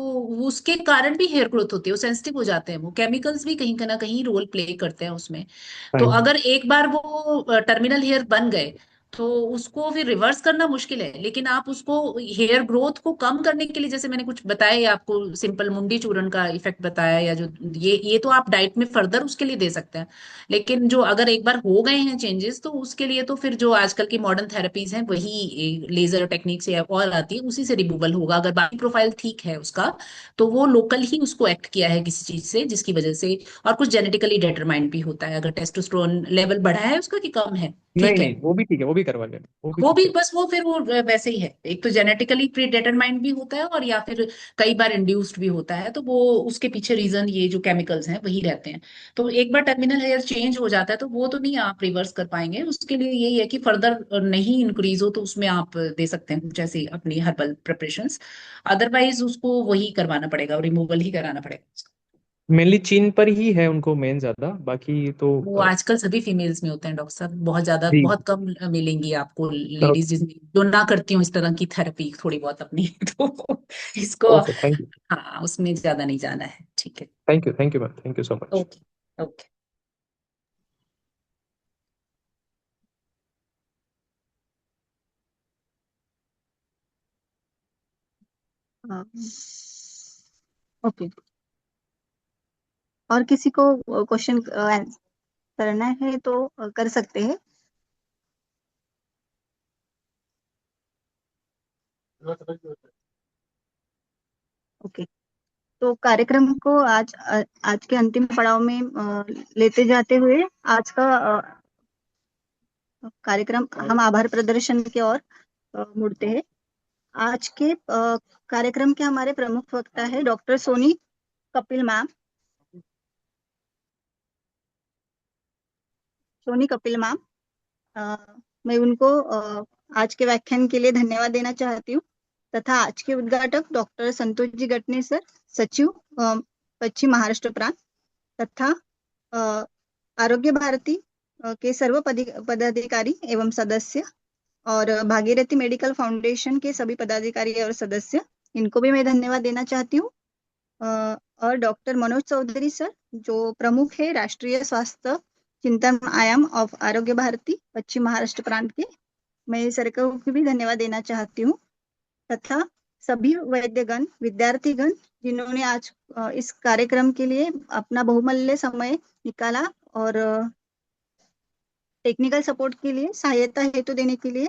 [SPEAKER 4] उसके कारण भी हेयर ग्रोथ होती है, वो सेंसिटिव हो जाते हैं। वो केमिकल्स भी कहीं ना कहीं रोल प्ले करते हैं उसमें। तो
[SPEAKER 5] फाइन।
[SPEAKER 4] अगर एक बार वो टर्मिनल हेयर बन गए, तो उसको फिर रिवर्स करना मुश्किल है। लेकिन आप उसको हेयर ग्रोथ को कम करने के लिए, जैसे मैंने कुछ बताया, या आपको सिंपल मुंडी चूर्ण का इफेक्ट बताया, या जो ये तो आप डाइट में फर्दर उसके लिए दे सकते हैं। लेकिन जो अगर एक बार हो गए हैं चेंजेस, तो उसके लिए तो फिर जो आजकल की मॉडर्न थेरेपीज हैं, वही लेजर टेक्निक से और आती है, उसी से रिमूवल होगा। अगर बाकी प्रोफाइल ठीक है उसका, तो वो लोकल ही उसको एक्ट किया है किसी चीज से, जिसकी वजह से। और कुछ जेनेटिकली डिटरमाइंड भी होता है, अगर टेस्टोस्टेरोन लेवल बढ़ा है उसका कि कम है,
[SPEAKER 5] नहीं
[SPEAKER 4] ठीक है।
[SPEAKER 5] नहीं, वो भी ठीक है, वो भी करवा लेना, वो भी
[SPEAKER 4] वो
[SPEAKER 5] ठीक
[SPEAKER 4] भी
[SPEAKER 5] है।
[SPEAKER 4] बस वो फिर वो वैसे ही है। एक तो जेनेटिकली प्री डिटरमाइंड भी होता है, और या फिर कई बार इंड्यूस्ड भी होता है। तो वो उसके पीछे रीजन ये जो केमिकल्स हैं वही रहते हैं। तो एक बार टर्मिनल हेयर चेंज हो जाता है, तो वो तो नहीं आप रिवर्स कर पाएंगे। उसके लिए यही है कि फर्दर नहीं इंक्रीज हो, तो उसमें आप दे सकते हैं कुछ ऐसी अपनी हर्बल प्रिपरेशंस। अदरवाइज उसको वही करवाना पड़ेगा, रिमूवल ही कराना पड़ेगा।
[SPEAKER 5] मेनली चीन पर ही है उनको मेन ज्यादा, बाकी तो
[SPEAKER 4] वो आजकल सभी फीमेल्स में होते हैं डॉक्टर साहब, बहुत ज्यादा,
[SPEAKER 5] जी।
[SPEAKER 4] बहुत कम मिलेंगी आपको लेडीज जो ना करती हूँ इस तरह की थेरेपी थोड़ी बहुत अपनी तो इसको,
[SPEAKER 5] ओके, थैंक यू।
[SPEAKER 4] हाँ, उसमें ज्यादा नहीं जाना है, ठीक है।
[SPEAKER 5] Thank you ma'am, thank you so much.
[SPEAKER 4] Okay, okay.
[SPEAKER 2] Okay. और किसी को क्वेश्चन करना है तो कर सकते हैं। ओके, तो कार्यक्रम को आज के अंतिम पड़ाव में लेते जाते हुए आज का कार्यक्रम हम आभार प्रदर्शन की ओर मुड़ते हैं। आज के कार्यक्रम के हमारे प्रमुख वक्ता है doctor Soni Kapil ma'am. Soni Kapil ma'am, मैं उनको आज के व्याख्यान के लिए धन्यवाद देना चाहती हूँ तथा आज के उद्घाटक डॉक्टर संतोष जी गटने सर, सचिव पश्चिम महाराष्ट्र प्रांत तथा आरोग्य भारती के सर्व पदाधिकारी एवं सदस्य और भागीरथी मेडिकल फाउंडेशन के सभी पदाधिकारी और सदस्य, इनको भी मैं धन्यवाद देना चाहती हूँ। और डॉक्टर मनोज चौधरी सर, जो प्रमुख है राष्ट्रीय स्वास्थ्य चिंतन आयाम ऑफ आरोग्य भारती पश्चिम महाराष्ट्र प्रांत के, मैं सर को भी धन्यवाद देना चाहती हूँ तथा सभी वैद्यगण, विद्यार्थीगण जिन्होंने आज इस कार्यक्रम के लिए अपना बहुमूल्य समय निकाला और टेक्निकल सपोर्ट के लिए, सहायता हेतु देने के लिए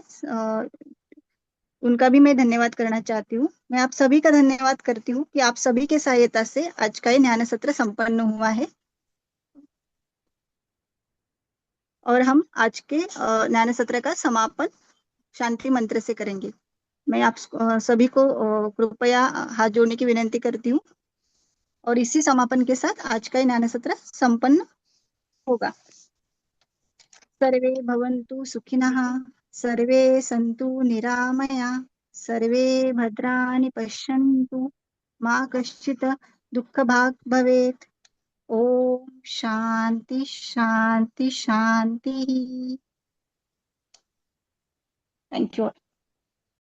[SPEAKER 2] उनका भी मैं धन्यवाद करना चाहती हूँ। मैं आप सभी का धन्यवाद करती हूँ कि आप सभी के सहायता से आज का ये ज्ञान सत्र संपन्न हुआ है और हम आज के ज्ञान सत्र का समापन शांति मंत्र से करेंगे। मैं आप सभी को कृपया हाथ जोड़ने की विनती करती हूँ और इसी समापन के साथ आज का ज्ञान सत्र संपन्न होगा। सर्वे भवन्तु सुखिनः, सर्वे सन्तु निरामया, सर्वे भद्राणि पश्यन्तु, मा कश्चित् दुःखभाग् भवेत्। ओम शांति शांति शांति। Thank you.